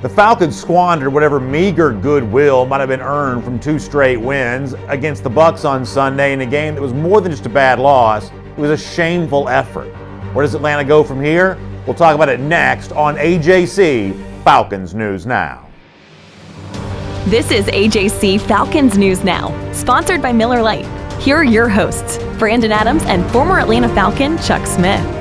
The Falcons squandered whatever meager goodwill might have been earned from 2 straight wins against the Bucs on Sunday in a game that was more than just a bad loss. It was a shameful effort. Where does Atlanta go from here? We'll talk about it next on AJC Falcons News Now. This is AJC Falcons News Now, sponsored by Miller Lite. Here are your hosts, Brandon Adams and former Atlanta Falcon Chuck Smith.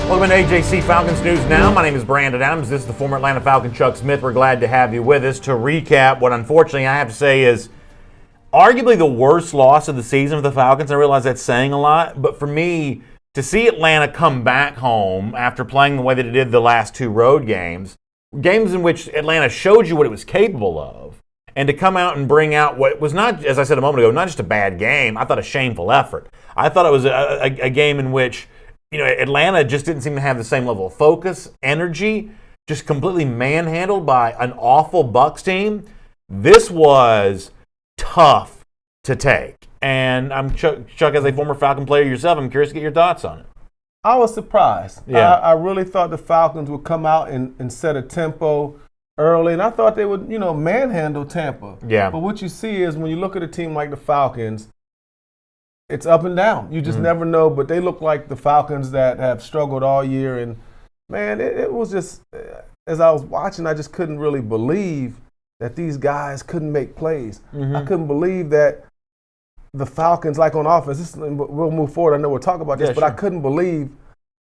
Welcome to AJC Falcons News Now. My name is Brandon Adams. This is the former Atlanta Falcon Chuck Smith. We're glad to have you with us to recap what, unfortunately, I have to say is arguably the worst loss of the season for the Falcons. I realize that's saying a lot, but for me, to see Atlanta come back home after playing the way that it did the last 2 road games in which Atlanta showed you what it was capable of, and to come out and bring out what was not, as I said a moment ago, not just a bad game, I thought a shameful effort. I thought it was a game in which Atlanta just didn't seem to have the same level of focus, energy, just completely manhandled by an awful Bucs team. This was tough to take. And I'm Chuck, as a former Falcon player yourself, I'm curious to get your thoughts on it. I was surprised. Yeah. I really thought the Falcons would come out and set a tempo early, and I thought they would, manhandle Tampa. Yeah. But what you see is when you look at a team like the Falcons, it's up and down. You just never know, but they look like the Falcons that have struggled all year. And, man, it was just, as I was watching, I just couldn't really believe that these guys couldn't make plays. I couldn't believe that the Falcons, like on offense, we'll move forward. I know we'll talk about this, but I couldn't believe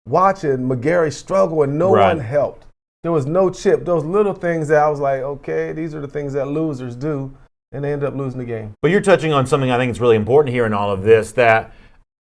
watching McGarry struggle and no one helped. There was no chip. Those little things that I was like, okay, these are the things that losers do. And they end up losing the game. But you're touching on something I think is really important here in all of this, that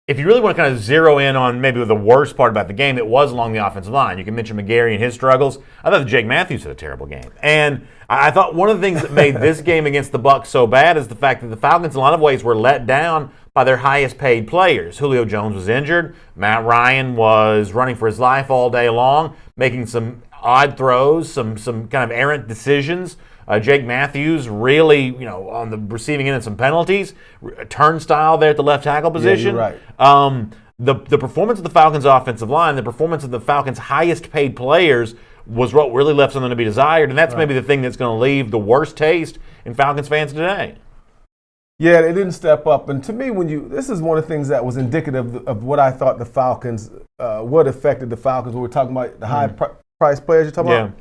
if you really want to kind of zero in on maybe the worst part about the game, it was along the offensive line. You can mention McGarry and his struggles. I thought that Jake Matthews had a terrible game. And I thought one of the things that made this game against the Bucs so bad is the fact that the Falcons in a lot of ways were let down by their highest paid players. Julio Jones was injured. Matt Ryan was running for his life all day long, making some odd throws, some kind of errant decisions. Jake Matthews really, on the receiving end of some penalties. A turnstile there at the left tackle position. Yeah, you're right. The performance of the Falcons' offensive line, the performance of the Falcons' highest paid players was what really left something to be desired, and that's maybe the thing that's going to leave the worst taste in Falcons fans today. Yeah, they didn't step up. And to me, this is one of the things that was indicative of what I thought the Falcons, what affected the Falcons when we're talking about the high-price players you're talking about.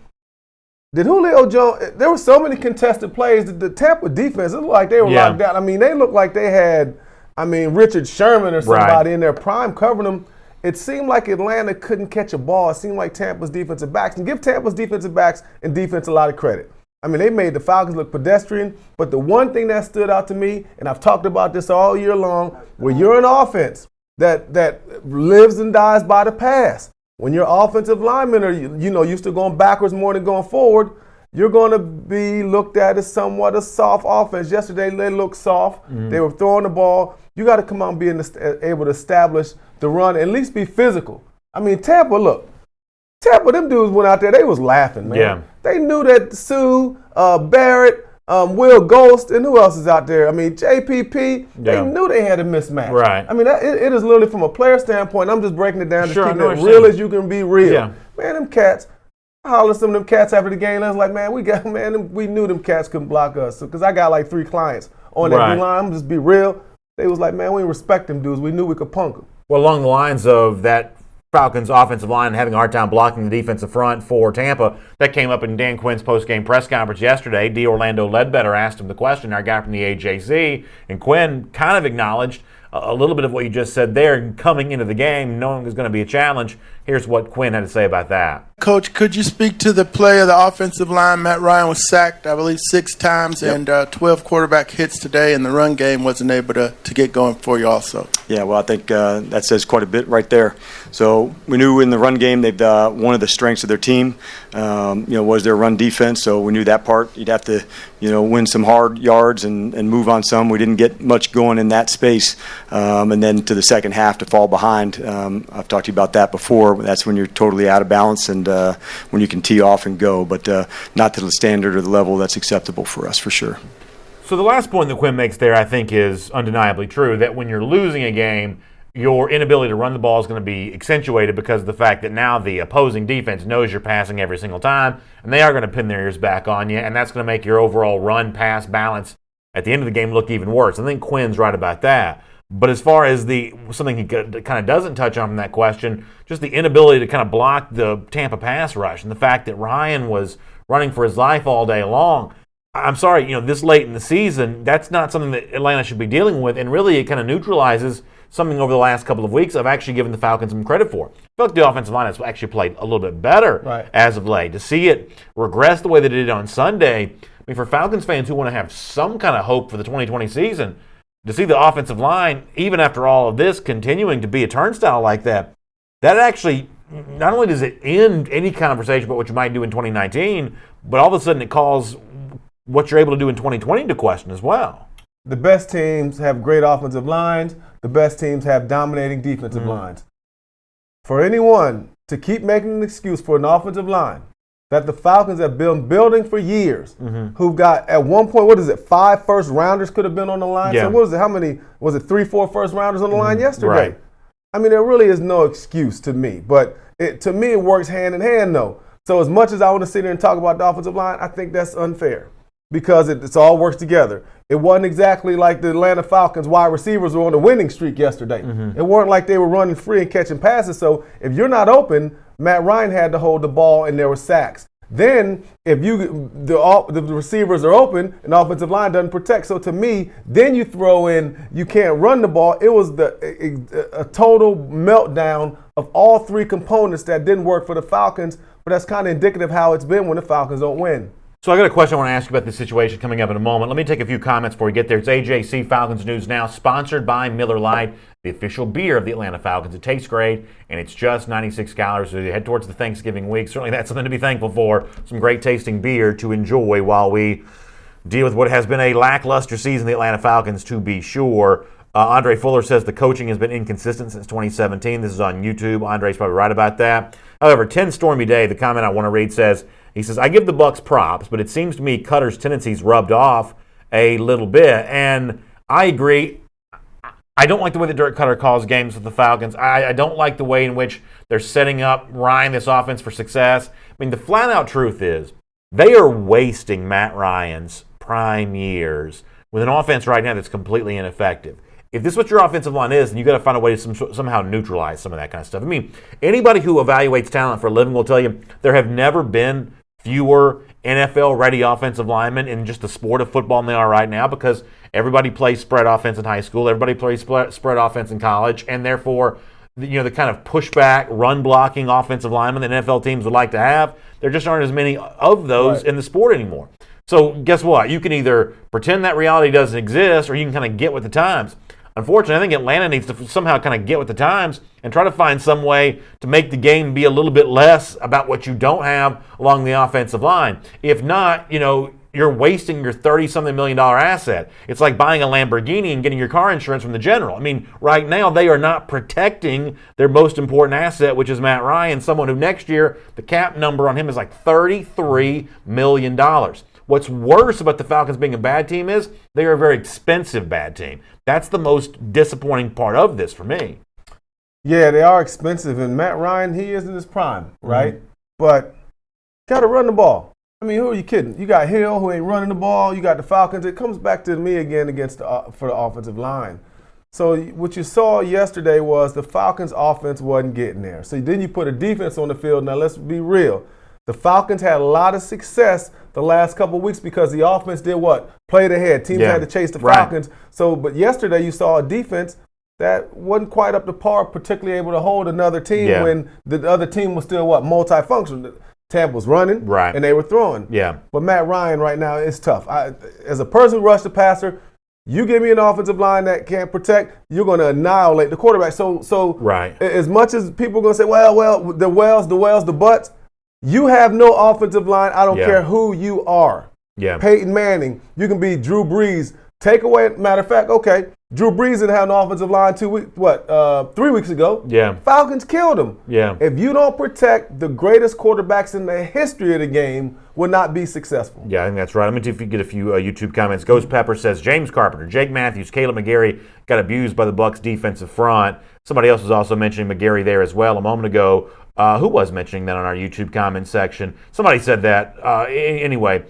Did Julio Jones, there were so many contested plays that the Tampa defense, it looked like they were locked down. I mean, they looked like they had, Richard Sherman or somebody in their prime covering them. It seemed like Atlanta couldn't catch a ball. It seemed like Tampa's defensive backs, and give Tampa's defensive backs and defense a lot of credit. They made the Falcons look pedestrian, but the one thing that stood out to me, and I've talked about this all year long, where you're an offense that lives and dies by the pass. When your offensive linemen are, used to going backwards more than going forward, you're going to be looked at as somewhat a soft offense. Yesterday, they looked soft. They were throwing the ball. You got to come out and be able to establish the run, at least be physical. Tampa, them dudes went out there. They was laughing, man. Yeah. They knew that Sue, Barrett, Will Ghost, and who else is out there? JPP, they knew they had a mismatch. Right. It is literally from a player standpoint. I'm just breaking it down, just keeping it real as you can be real. Yeah. Man, them cats, I hollered some of them cats after the game. I was like, man, we knew them cats couldn't block us. Because I got like 3 clients on that D-line. I'm just be real. They was like, man, we respect them dudes. We knew we could punk them. Well, along the lines of that Falcons offensive line having a hard time blocking the defensive front for Tampa. That came up in Dan Quinn's post-game press conference yesterday. D. Orlando Ledbetter asked him the question, our guy from the AJC, and Quinn kind of acknowledged a little bit of what you just said there, coming into the game, knowing it was going to be a challenge. Here's what Quinn had to say about that. Coach, could you speak to the play of the offensive line? Matt Ryan was sacked, I believe, 6 times and 12 quarterback hits today, and the run game wasn't able to get going for you also. Yeah, well, I think that says quite a bit right there. So we knew in the run game, they've one of the strengths of their team, was their run defense. So we knew that part. You'd have to, win some hard yards and move on some. We didn't get much going in that space. And then to the second half to fall behind. I've talked to you about that before. That's when you're totally out of balance and when you can tee off and go. But not to the standard or the level that's acceptable for us, for sure. So the last point that Quinn makes there, I think, is undeniably true, that when you're losing a game, your inability to run the ball is going to be accentuated because of the fact that now the opposing defense knows you're passing every single time, and they are going to pin their ears back on you, and that's going to make your overall run-pass balance at the end of the game look even worse. I think Quinn's right about that. But as far as something he kind of doesn't touch on from that question, just the inability to kind of block the Tampa pass rush and the fact that Ryan was running for his life all day long. I'm sorry, this late in the season, that's not something that Atlanta should be dealing with, and really it kind of neutralizes something over the last couple of weeks I've actually given the Falcons some credit for. I feel like the offensive line has actually played a little bit better as of late. To see it regress the way that it did on Sunday, I mean, for Falcons fans who want to have some kind of hope for the 2020 season, to see the offensive line, even after all of this, continuing to be a turnstile like that, that actually, not only does it end any conversation about what you might do in 2019, but all of a sudden it calls what you're able to do in 2020 into question as well. The best teams have great offensive lines. The best teams have dominating defensive lines. For anyone to keep making an excuse for an offensive line that the Falcons have been building for years, who've got, at one point, 5 first-rounders could have been on the line? Yeah. So what was it, how many, was it 3, 4 first-rounders on the line yesterday? Right. I mean, there really is no excuse to me. But to me, it works hand in hand, though. So as much as I want to sit here and talk about the offensive line, I think that's unfair because it all works together. It wasn't exactly like the Atlanta Falcons wide receivers were on a winning streak yesterday. It weren't like they were running free and catching passes. So if you're not open, Matt Ryan had to hold the ball and there were sacks. Then if the receivers are open and the offensive line doesn't protect. So to me, then you throw in you can't run the ball. It was a total meltdown of all 3 components that didn't work for the Falcons. But that's kind of indicative of how it's been when the Falcons don't win. So I got a question I want to ask you about this situation coming up in a moment. Let me take a few comments before we get there. It's AJC Falcons News Now, sponsored by Miller Lite, the official beer of the Atlanta Falcons. It tastes great, and it's just 96 calories. So you head towards the Thanksgiving week. Certainly that's something to be thankful for. Some great tasting beer to enjoy while we deal with what has been a lackluster season, the Atlanta Falcons, to be sure. Andre Fuller says the coaching has been inconsistent since 2017. This is on YouTube. Andre's probably right about that. However, 10 Stormy Day, the comment I want to read says, he says, I give the Bucs props, but it seems to me Cutter's tendencies rubbed off a little bit. And I agree. I don't like the way that Dirk Cutter calls games with the Falcons. I don't like the way in which they're setting up Ryan, this offense, for success. I mean, the flat-out truth is they are wasting Matt Ryan's prime years with an offense right now that's completely ineffective. If this is what your offensive line is, then you got to find a way to somehow neutralize some of that kind of stuff. I mean, anybody who evaluates talent for a living will tell you there have never been fewer NFL-ready offensive linemen in just the sport of football than they are right now because everybody plays spread offense in high school, everybody plays spread offense in college, and therefore, the kind of pushback, run-blocking offensive linemen that NFL teams would like to have, there just aren't as many of those in the sport anymore. So guess what? You can either pretend that reality doesn't exist or you can kind of get with the times. Unfortunately, I think Atlanta needs to somehow kind of get with the times and try to find some way to make the game be a little bit less about what you don't have along the offensive line. If not, you're wasting your $30-something million asset. It's like buying a Lamborghini and getting your car insurance from the General. I mean, right now they are not protecting their most important asset, which is Matt Ryan, someone who next year the cap number on him is like $33 million. What's worse about the Falcons being a bad team is they are a very expensive bad team. That's the most disappointing part of this for me. Yeah, they are expensive, and Matt Ryan, he is in his prime, right? But got to run the ball. I mean, who are you kidding? You got Hill, who ain't running the ball. You got the Falcons. It comes back to me again for the offensive line. So what you saw yesterday was the Falcons' offense wasn't getting there. So then you put a defense on the field. Now, let's be real. The Falcons had a lot of success the last couple of weeks because the offense did what? Played ahead. Teams had to chase the Falcons. So, but yesterday you saw a defense that wasn't quite up to par, particularly able to hold another team when the other team was still what? Multifunctional. Tampa was running and they were throwing. Yeah. But Matt Ryan right now is tough. As a person who rushed the passer, you give me an offensive line that can't protect, you're going to annihilate the quarterback. So as much as people are going to say, the butts, you have no offensive line. I don't care who you are. Yeah. Peyton Manning, you can be Drew Brees Take away, matter of fact, okay, Drew Brees didn't have an offensive line 3 weeks ago. Yeah. Falcons killed him. Yeah. If you don't protect, the greatest quarterbacks in the history of the game will not be successful. Yeah, I think that's right. Let me see if you get a few YouTube comments. Ghost Pepper says, James Carpenter, Jake Matthews, Caleb McGarry got abused by the Bucs defensive front. Somebody else was also mentioning McGarry there as well a moment ago. Who was mentioning that on our YouTube comment section? Somebody said that. Anyway,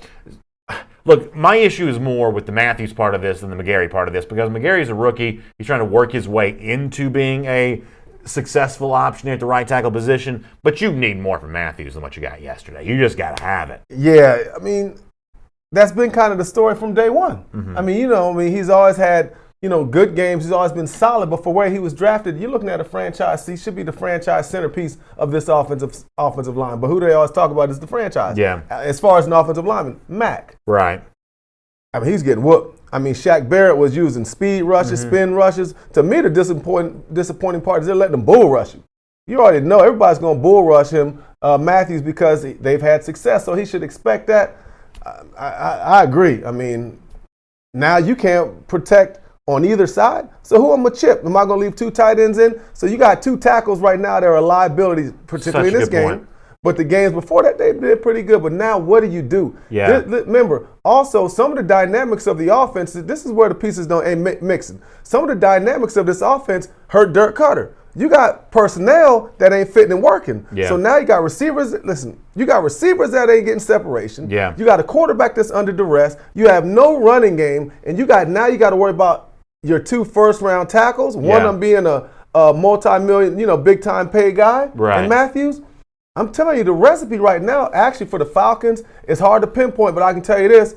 look, my issue is more with the Matthews part of this than the McGarry part of this, because McGarry's a rookie. He's trying to work his way into being a successful option at the right tackle position, but you need more from Matthews than what you got yesterday. You just got to have it. Yeah, I mean, that's been kind of the story from day one. Mm-hmm. I mean, he's always had, good games. He's always been solid, but for where he was drafted, you're looking at a franchise. He should be the franchise centerpiece of this offensive line. But who they always talk about is the franchise. Yeah. As far as an offensive lineman, Mac. Right. I mean, he's getting whooped. I mean, Shaq Barrett was using speed rushes, spin rushes. To me, the disappointing part is they're letting him bull rush you. You already know everybody's going to bull rush him, Matthews, because they've had success, so he should expect that. I agree. I mean, now you can't protect on either side. So who am I chip? Am I going to leave two tight ends in? So you got two tackles right now that are liabilities, particularly in this game. Point. But the games before that, they did pretty good. But now, what do? Yeah. Remember, also, some of the dynamics of the offense, this is where the pieces ain't mixing. Some of the dynamics of this offense hurt Dirk Cutter. You got personnel that ain't fitting and working. Yeah. So now you got receivers. Listen, you got receivers that ain't getting separation. Yeah. You got a quarterback that's under duress. You have no running game. And you got to worry about your two first-round tackles. One of them being a multi-million, big-time paid guy. Right. And Matthews. I'm telling you, the recipe right now, actually for the Falcons, it's hard to pinpoint, but I can tell you this.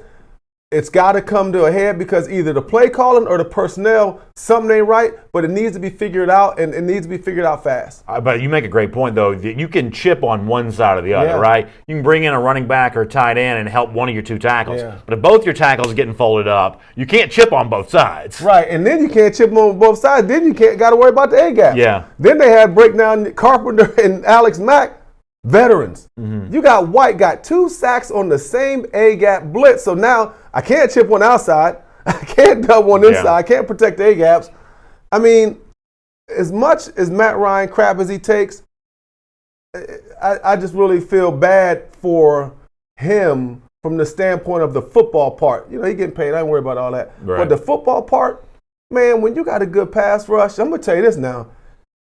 It's got to come to a head because either the play calling or the personnel, something ain't right, but it needs to be figured out, and it needs to be figured out fast. But you make a great point, though. You can chip on one side or the other, Yeah. right? You can bring in a running back or a tight end and help one of your two tackles. Yeah. But if both your tackles are getting folded up, you can't chip on both sides. Right, and then you can't chip them on both sides. Then you got to worry about the A-gap. Yeah. Then they had breakdown Carpenter and Alex Mack. Veterans. You got White, got 2 sacks on the same A-gap blitz. So now I can't chip one outside. I can't dub one inside. I can't protect the A-gaps. I mean, as much as Matt Ryan crap as he takes, I just really feel bad for him from the standpoint of the football part. He getting paid. I ain't worried about all that. Right. But the football part, man, when you got a good pass rush, I'm going to tell you this now,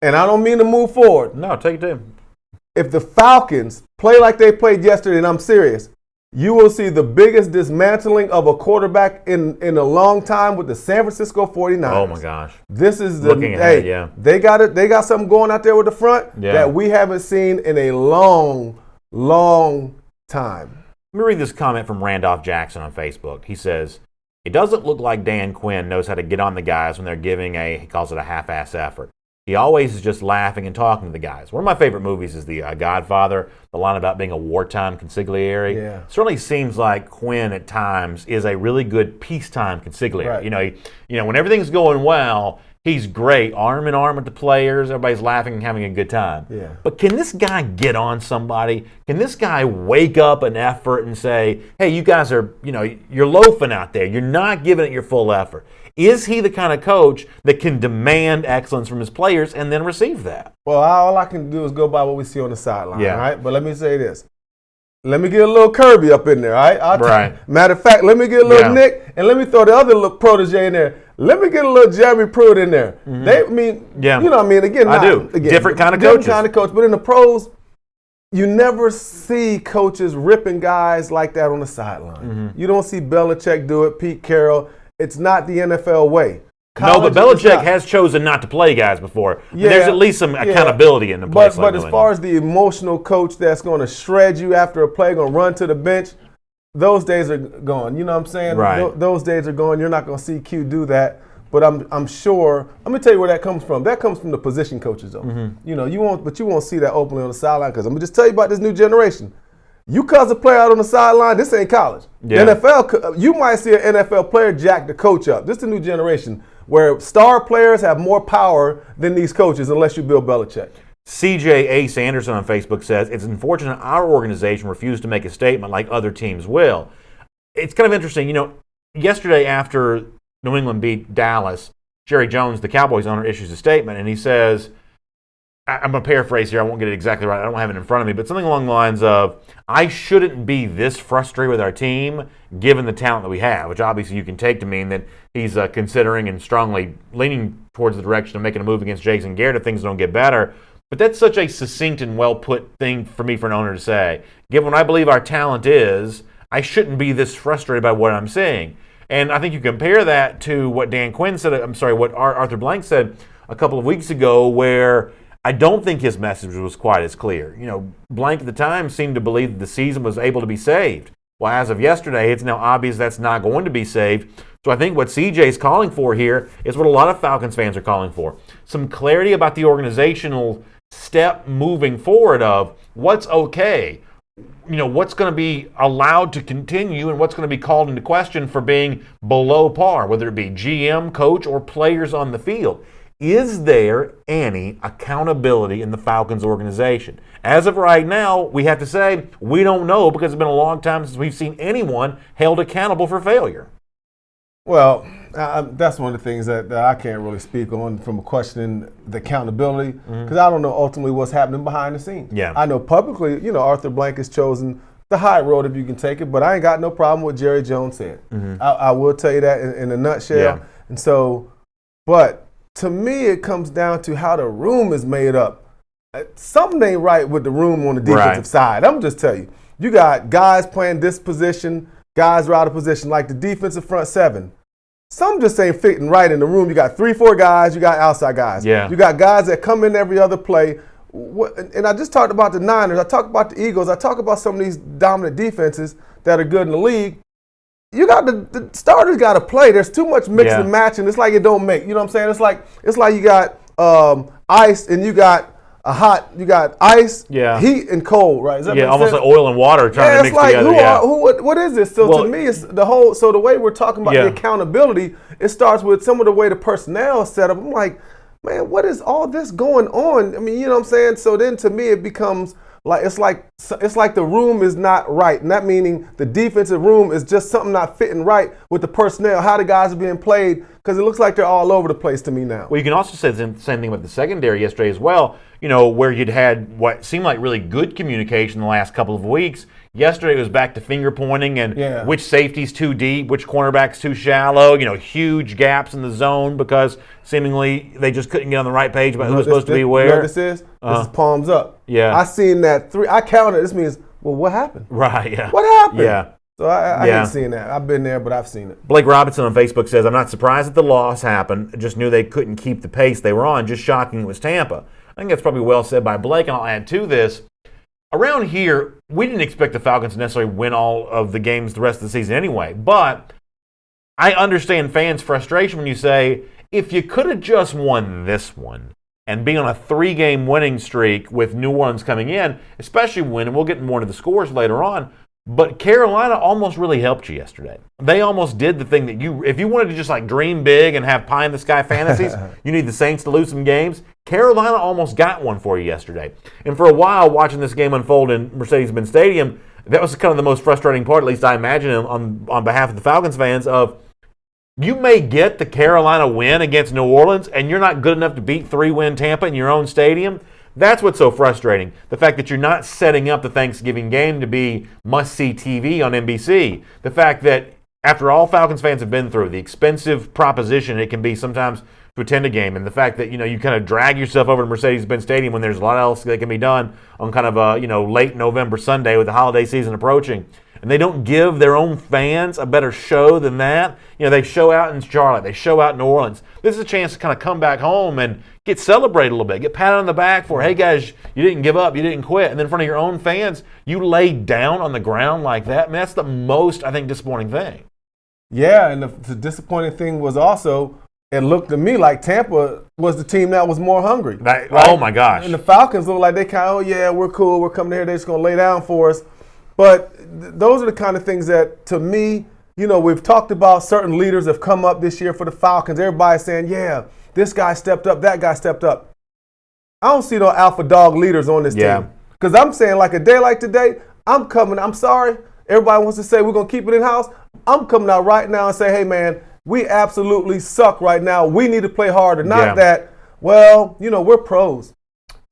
and I don't mean to move forward. No, take it to him. If the Falcons play like they played yesterday, and I'm serious, you will see the biggest dismantling of a quarterback in a long time with the San Francisco 49ers. Oh, my gosh. This is Looking ahead, yeah. They got it. They got something going out there with the front that we haven't seen in a long, long time. Let me read this comment from Randolph Jackson on Facebook. He says, it doesn't look like Dan Quinn knows how to get on the guys when they're giving he calls it a half-ass effort. He always is just laughing and talking to the guys. One of my favorite movies is The Godfather, the line about being a wartime consigliere. Yeah. Certainly seems like Quinn at times is a really good peacetime consigliere. Right. When everything's going well, he's great, arm in arm with the players. Everybody's laughing and having a good time. Yeah. But can this guy get on somebody? Can this guy wake up an effort and say, hey, you guys are, you're loafing out there. You're not giving it your full effort. Is he the kind of coach that can demand excellence from his players and then receive that? Well, all I can do is go by what we see on the sideline, Yeah. right? But let me say this. Let me get a little Kirby up in there, all right? Right. Matter of fact, let me get a little Nick, and let me throw the other little protege in there. Let me get a little Jeremy Pruitt in there. Mm-hmm. You know what I mean? Again, I do. Different kind of different coaches. kind of coach. But in the pros, you never see coaches ripping guys like that on the sideline. Mm-hmm. You don't see Belichick do it, Pete Carroll. It's not the NFL way. No, but Belichick has chosen not to play guys before. Yeah, there's at least some accountability in the place. But as far as the emotional coach that's going to shred you after a play, going to run to the bench, those days are gone. You know what I'm saying? Right. Those days are gone. You're not going to see Q do that. But I'm sure. Let me tell you where that comes from. That comes from the position coaches, though. Mm-hmm. You won't see that openly on the sideline because I'm gonna just tell you about this new generation. You cause a player out on the sideline, this ain't college. Yeah. The NFL, you might see an NFL player jack the coach up. This is the new generation where star players have more power than these coaches unless you Bill Belichick. CJ Ace Anderson on Facebook says, it's unfortunate our organization refused to make a statement like other teams will. It's kind of interesting. Yesterday after New England beat Dallas, Jerry Jones, the Cowboys owner, issues a statement, and he says, I'm going to paraphrase here. I won't get it exactly right. I don't have it in front of me, but something along the lines of, I shouldn't be this frustrated with our team given the talent that we have, which obviously you can take to mean that he's considering and strongly leaning towards the direction of making a move against Jason Garrett if things don't get better. But that's such a succinct and well-put thing for me for an owner to say. Given what I believe our talent is, I shouldn't be this frustrated by what I'm seeing. And I think you compare that to what Dan Quinn said, what Arthur Blank said a couple of weeks ago, where I don't think his message was quite as clear. Blank at the time seemed to believe that the season was able to be saved. Well, as of yesterday, it's now obvious that's not going to be saved. So I think what CJ's calling for here is what a lot of Falcons fans are calling for. Some clarity about the organizational step moving forward of what's okay. What's going to be allowed to continue and what's going to be called into question for being below par, whether it be GM, coach, or players on the field. Is there any accountability in the Falcons organization? As of right now, we have to say we don't know because it's been a long time since we've seen anyone held accountable for failure. Well, that's one of the things that I can't really speak on from questioning the accountability because I don't know ultimately what's happening behind the scenes. Yeah. I know publicly, Arthur Blank has chosen the high road if you can take it, but I ain't got no problem with what Jerry Jones said. I will tell you that in a nutshell. Yeah. And so, but to me, it comes down to how the room is made up. Something ain't right with the room on the defensive side. I'm just telling you. You got guys playing this position, guys are out of position, like the defensive front seven. Some just ain't fitting right in the room. You got 3-4 guys, you got outside guys. Yeah. You got guys that come in every other play. And I just talked about the Niners. I talked about the Eagles. I talked about some of these dominant defenses that are good in the league. You got the starters got to play. There's too much mix and matching. It's like it don't make. You know what I'm saying? It's like you got ice and you got ice, heat and cold, right? Almost like oil and water trying to mix together. What is this? So to me, it's the whole. So the way we're talking about the accountability, it starts with some of the way the personnel is set up. I'm like, man, what is all this going on? I mean, you know what I'm saying? So then to me, it becomes like it's like the room is not right, and that meaning the defensive room is just something not fitting right with the personnel, how the guys are being played, because it looks like they're all over the place to me now. Well, you can also say the same thing about the secondary yesterday as well. Where you'd had what seemed like really good communication the last couple of weeks. Yesterday it was back to finger pointing and which safety's too deep, which cornerback's too shallow, huge gaps in the zone because seemingly they just couldn't get on the right page about who was supposed to be where. You know what this is? This is palms up. Yeah. I seen that I counted. This means, well, what happened? Right, yeah. What happened? Yeah. So I hate seeing that. I've been there, but I've seen it. Blake Robinson on Facebook says, I'm not surprised that the loss happened. Just knew they couldn't keep the pace they were on. Just shocking it was Tampa. I think that's probably well said by Blake, and I'll add to this. Around here, we didn't expect the Falcons to necessarily win all of the games the rest of the season anyway, but I understand fans' frustration when you say, if you could have just won this one and be on a 3-game winning streak with New Orleans coming in, especially when, and we'll get more into the scores later on, but Carolina almost really helped you yesterday. They almost did the thing that if you wanted to just like dream big and have pie in the sky fantasies, you need the Saints to lose some games. Carolina almost got one for you yesterday. And for a while, watching this game unfold in Mercedes-Benz Stadium, that was kind of the most frustrating part, at least I imagine on behalf of the Falcons fans, of you may get the Carolina win against New Orleans and you're not good enough to beat 3-win Tampa in your own stadium. That's what's so frustrating. The fact that you're not setting up the Thanksgiving game to be must-see TV on NBC. The fact that after all Falcons fans have been through, the expensive proposition it can be sometimes to attend a game, and the fact that you kind of drag yourself over to Mercedes-Benz Stadium when there's a lot else that can be done on kind of a late November Sunday with the holiday season approaching. And they don't give their own fans a better show than that. They show out in Charlotte. They show out in New Orleans. This is a chance to kind of come back home and get celebrated a little bit. Get patted on the back for, hey, guys, you didn't give up. You didn't quit. And then in front of your own fans, you laid down on the ground like that. Man, that's the most, I think, disappointing thing. Yeah, and the disappointing thing was also it looked to me like Tampa was the team that was more hungry. Right? Oh, my gosh. And the Falcons look like they kind of, we're cool. We're coming here. They're just going to lay down for us. But those are the kind of things that, to me, we've talked about certain leaders have come up this year for the Falcons. Everybody's saying, this guy stepped up, that guy stepped up. I don't see no alpha dog leaders on this team. Because I'm saying like a day like today, I'm coming. I'm sorry. Everybody wants to say we're going to keep it in-house. I'm coming out right now and say, hey, man, we absolutely suck right now. We need to play harder. Not that, well, we're pros.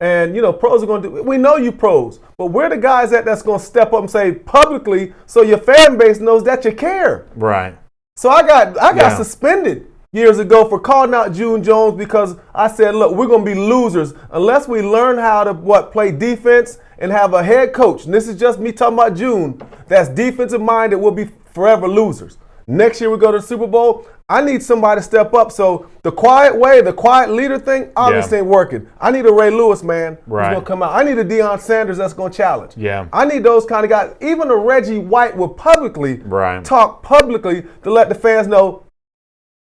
And, pros are going to do – we know you pros. But we're the guys that's going to step up and say publicly so your fan base knows that you care. Right. So I got suspended years ago for calling out June Jones because I said, look, we're going to be losers unless we learn how to, play defense and have a head coach. And this is just me talking about June. That's defensive minded. We'll be forever losers. Next year we go to the Super Bowl. I need somebody to step up. So the quiet way, the quiet leader thing, obviously ain't working. I need a Ray Lewis, man, who's going to come out. I need a Deion Sanders that's going to challenge. Yeah. I need those kind of guys. Even a Reggie White will publicly talk publicly to let the fans know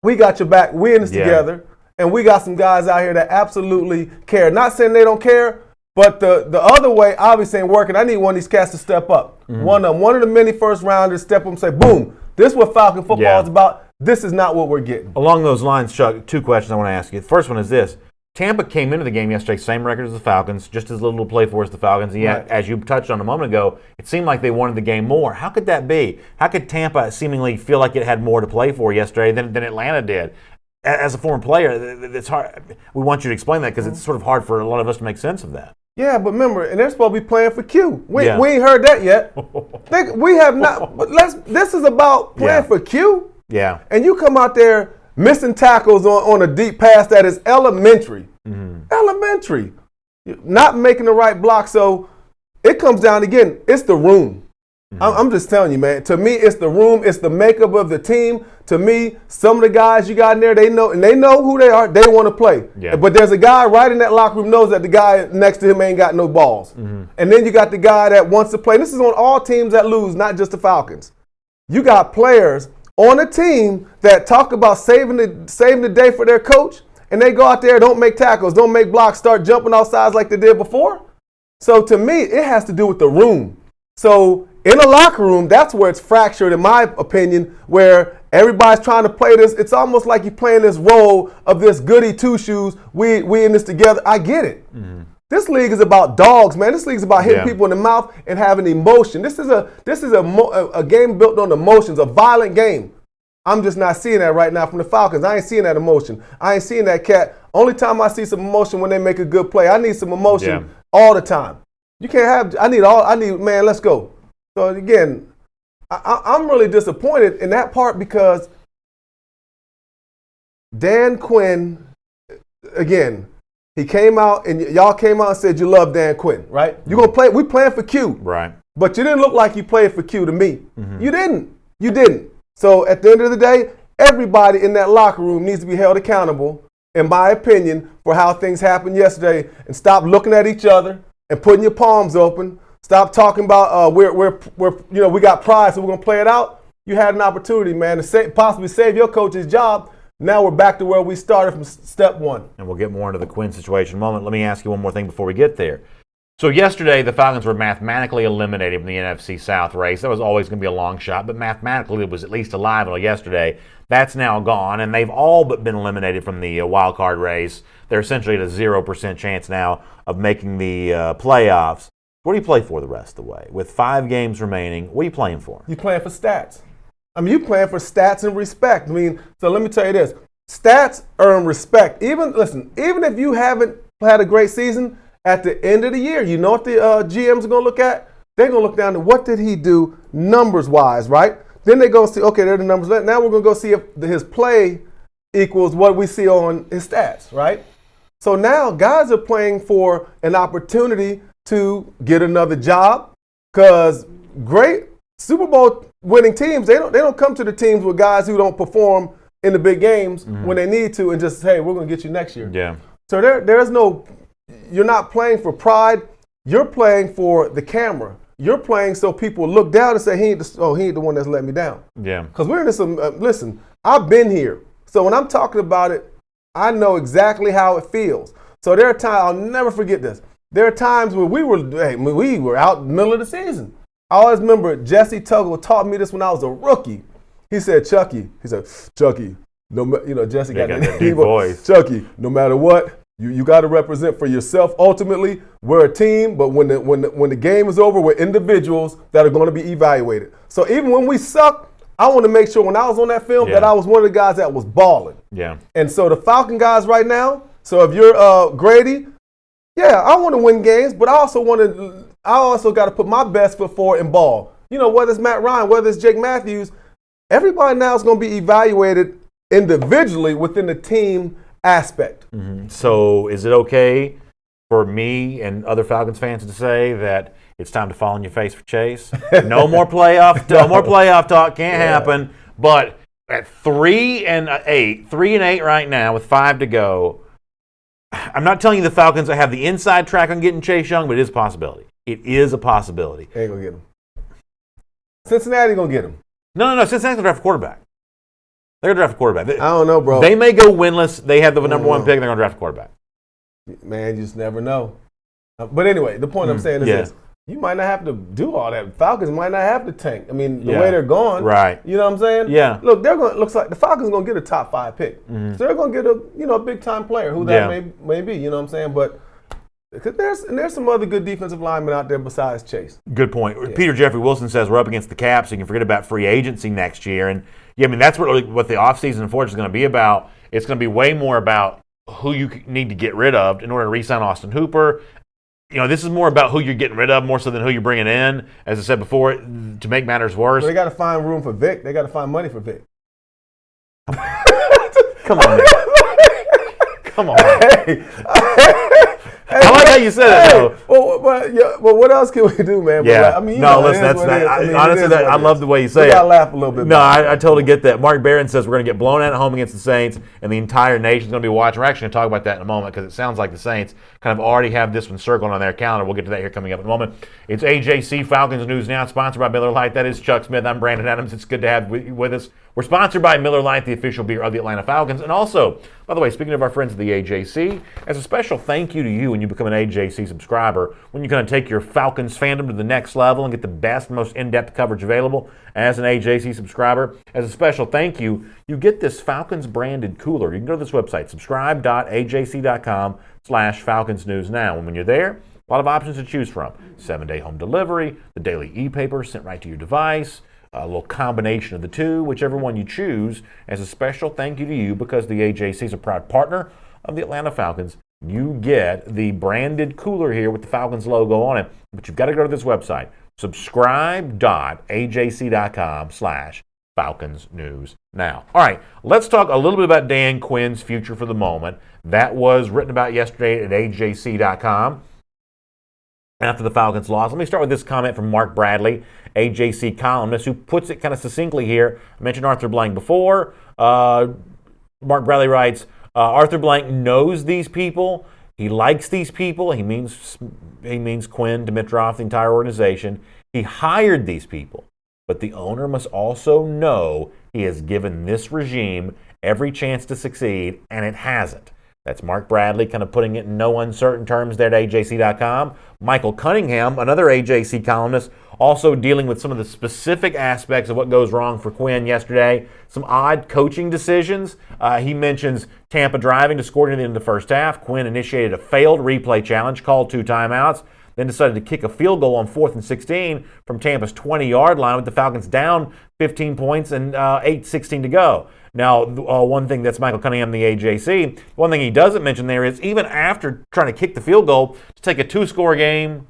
we got your back. We're in this together. And we got some guys out here that absolutely care. Not saying they don't care, but the other way obviously ain't working. I need one of these cats to step up. Mm-hmm. One of the many first rounders step up and say, boom, this is what Falcon football is about. This is not what we're getting. Along those lines, Chuck, two questions I want to ask you. The first one is this. Tampa came into the game yesterday, same record as the Falcons, just as little to play for as the Falcons. And yet, as you touched on a moment ago, it seemed like they wanted the game more. How could that be? How could Tampa seemingly feel like it had more to play for yesterday than Atlanta did? As a former player, it's hard. We want you to explain that because it's sort of hard for a lot of us to make sense of that. Yeah, but remember, and they're supposed to be playing for Q. We ain't heard that yet. We have not. But this is about playing for Q. Yeah. And you come out there missing tackles on a deep pass that is elementary. Mm-hmm. Elementary. Not making the right block. So it comes down again, it's the room. Mm-hmm. I'm just telling you, man. To me, it's the room. It's the makeup of the team. To me, some of the guys you got in there, they know who they are. They want to play. Yeah. But there's a guy right in that locker room knows that the guy next to him ain't got no balls. Mm-hmm. And then you got the guy that wants to play. This is on all teams that lose, not just the Falcons. You got players on a team that talk about saving the day for their coach, and they go out there, don't make tackles, don't make blocks, start jumping off sides like they did before. So to me, it has to do with the room. So in a locker room, that's where it's fractured, in my opinion, where everybody's trying to play this. It's almost like you're playing this role of this goody two-shoes. We in this together. I get it. Mm-hmm. This league is about dogs, man. This league is about hitting people in the mouth and having emotion. This is a game built on emotions, a violent game. I'm just not seeing that right now from the Falcons. I ain't seeing that emotion. I ain't seeing that cat. Only time I see some emotion when they make a good play. I need some emotion all the time. You can't have. Man, let's go. So again, I'm really disappointed in that part because Dan Quinn, again, he came out and y'all came out and said you love Dan Quinn, right? You're gonna play. We playing for Q, right? But you didn't look like you played for Q to me. Mm-hmm. You didn't. So at the end of the day, everybody in that locker room needs to be held accountable, in my opinion, for how things happened yesterday, and stop looking at each other and putting your palms open. Stop talking about we got pride, so we're gonna play it out. You had an opportunity, man, to possibly save your coach's job. Now we're back to where we started from step one. And we'll get more into the Quinn situation in a moment. Let me ask you one more thing before we get there. So yesterday, the Falcons were mathematically eliminated from the NFC South race. That was always going to be a long shot, but mathematically it was at least alive until yesterday. That's now gone, and they've all but been eliminated from the wild card race. They're essentially at a 0% chance now of making the playoffs. What do you play for the rest of the way? With 5 games remaining, what are you playing for? You're playing for stats. You're playing for stats and respect. So let me tell you this. Stats earn respect. Even if you haven't had a great season, at the end of the year, you know what the GMs are going to look at? They're going to look down to what did he do numbers-wise, right? Then they're going to see, okay, they're the numbers. Now we're going to go see if his play equals what we see on his stats, right? So now guys are playing for an opportunity to get another job because great Super Bowl winning teams, they don't come to the teams with guys who don't perform in the big games when they need to and just, hey, we're going to get you next year. Yeah. So there's no – you're not playing for pride. You're playing for the camera. You're playing so people look down and say, he ain't the one that's let me down. Yeah. Because we're in some listen, I've been here. So when I'm talking about it, I know exactly how it feels. So there are times, I'll never forget this. There are times where we were out in the middle of the season. I always remember Jesse Tuggle taught me this when I was a rookie. He said, Chucky, Jesse got that deep voice. Chucky, no matter what, you got to represent for yourself. Ultimately, we're a team, but when the game is over, we're individuals that are going to be evaluated. So even when we suck, I want to make sure when I was on that film that I was one of the guys that was balling. Yeah. And so the Falcon guys right now, so if you're Grady, I want to win games, but I also got to put my best foot forward and ball. You know, whether it's Matt Ryan, whether it's Jake Matthews, everybody now is going to be evaluated individually within the team aspect. Mm-hmm. So is it okay for me and other Falcons fans to say that it's time to fall on your face for Chase? No more playoff talk. Can't happen. But at 3-8 right now with 5 to go, I'm not telling you the Falcons have the inside track on getting Chase Young, but it is a possibility. It is a possibility. They ain't going to get him. Cincinnati going to get him. No. Cincinnati's going to draft a quarterback. They're going to draft a quarterback. I don't know, bro. They may go winless. They have the number 1 pick. They're going to draft a quarterback. Man, you just never know. But anyway, the point I'm saying is this. You might not have to do all that. Falcons might not have to tank. I mean, the way they're going. Right. You know what I'm saying? Yeah. Look, looks like the Falcons are going to get a top 5 pick. Mm-hmm. So they're going to get a big-time player, who that may be. You know what I'm saying? But there's some other good defensive linemen out there besides Chase. Good point. Yeah. Peter Jeffrey Wilson says we're up against the cap, so you can forget about free agency next year. And, that's what the offseason, unfortunately, is going to be about. It's going to be way more about who you need to get rid of in order to re-sign Austin Hooper. This is more about who you're getting rid of more so than who you're bringing in. As I said before, to make matters worse. Well, they got to find room for Vic. They got to find money for Vic. Come on, man. Come on. I like how you said it, though. Well, what else can we do, man? Yeah. Honestly, I love the way you say it. You got to laugh a little bit. No, I totally get that. Mark Barron says we're going to get blown out at home against the Saints, and the entire nation's going to be watching. We're actually going to talk about that in a moment because it sounds like the Saints kind of already have this one circled on their calendar. We'll get to that here coming up in a moment. It's AJC Falcons News Now, sponsored by Miller Lite. That is Chuck Smith. I'm Brandon Adams. It's good to have you with us. We're sponsored by Miller Lite, the official beer of the Atlanta Falcons. And also, by the way, speaking of our friends at the AJC, as a special thank you to you when you become an AJC subscriber, when you're going to take your Falcons fandom to the next level and get the best, most in-depth coverage available as an AJC subscriber, as a special thank you, you get this Falcons branded cooler. You can go to this website, subscribe.ajc.com/Falcons News Now. And when you're there, a lot of options to choose from. 7-day home delivery, the daily e-paper sent right to your device, a little combination of the two, whichever one you choose, as a special thank you to you because the AJC is a proud partner of the Atlanta Falcons. You get the branded cooler here with the Falcons logo on it, but you've got to go to this website, subscribe.ajc.com/Falcons News Now. All right, let's talk a little bit about Dan Quinn's future for the moment. That was written about yesterday at AJC.com. After the Falcons loss. Let me start with this comment from Mark Bradley, AJC columnist, who puts it kind of succinctly here. I mentioned Arthur Blank before. Mark Bradley writes, Arthur Blank knows these people. He likes these people. He means Quinn, Dimitroff, the entire organization. He hired these people. But the owner must also know he has given this regime every chance to succeed, and it hasn't. That's Mark Bradley kind of putting it in no uncertain terms there at AJC.com. Michael Cunningham, another AJC columnist, also dealing with some of the specific aspects of what goes wrong for Quinn yesterday. Some odd coaching decisions. He mentions Tampa driving to score near the end of the first half. Quinn initiated a failed replay challenge, called 2 timeouts, then decided to kick a field goal on 4th and 16 from Tampa's 20-yard line with the Falcons down 15 points and 8:16 to go. Now, one thing that's Michael Cunningham, the AJC, one thing he doesn't mention there is even after trying to kick the field goal to take a 2-score game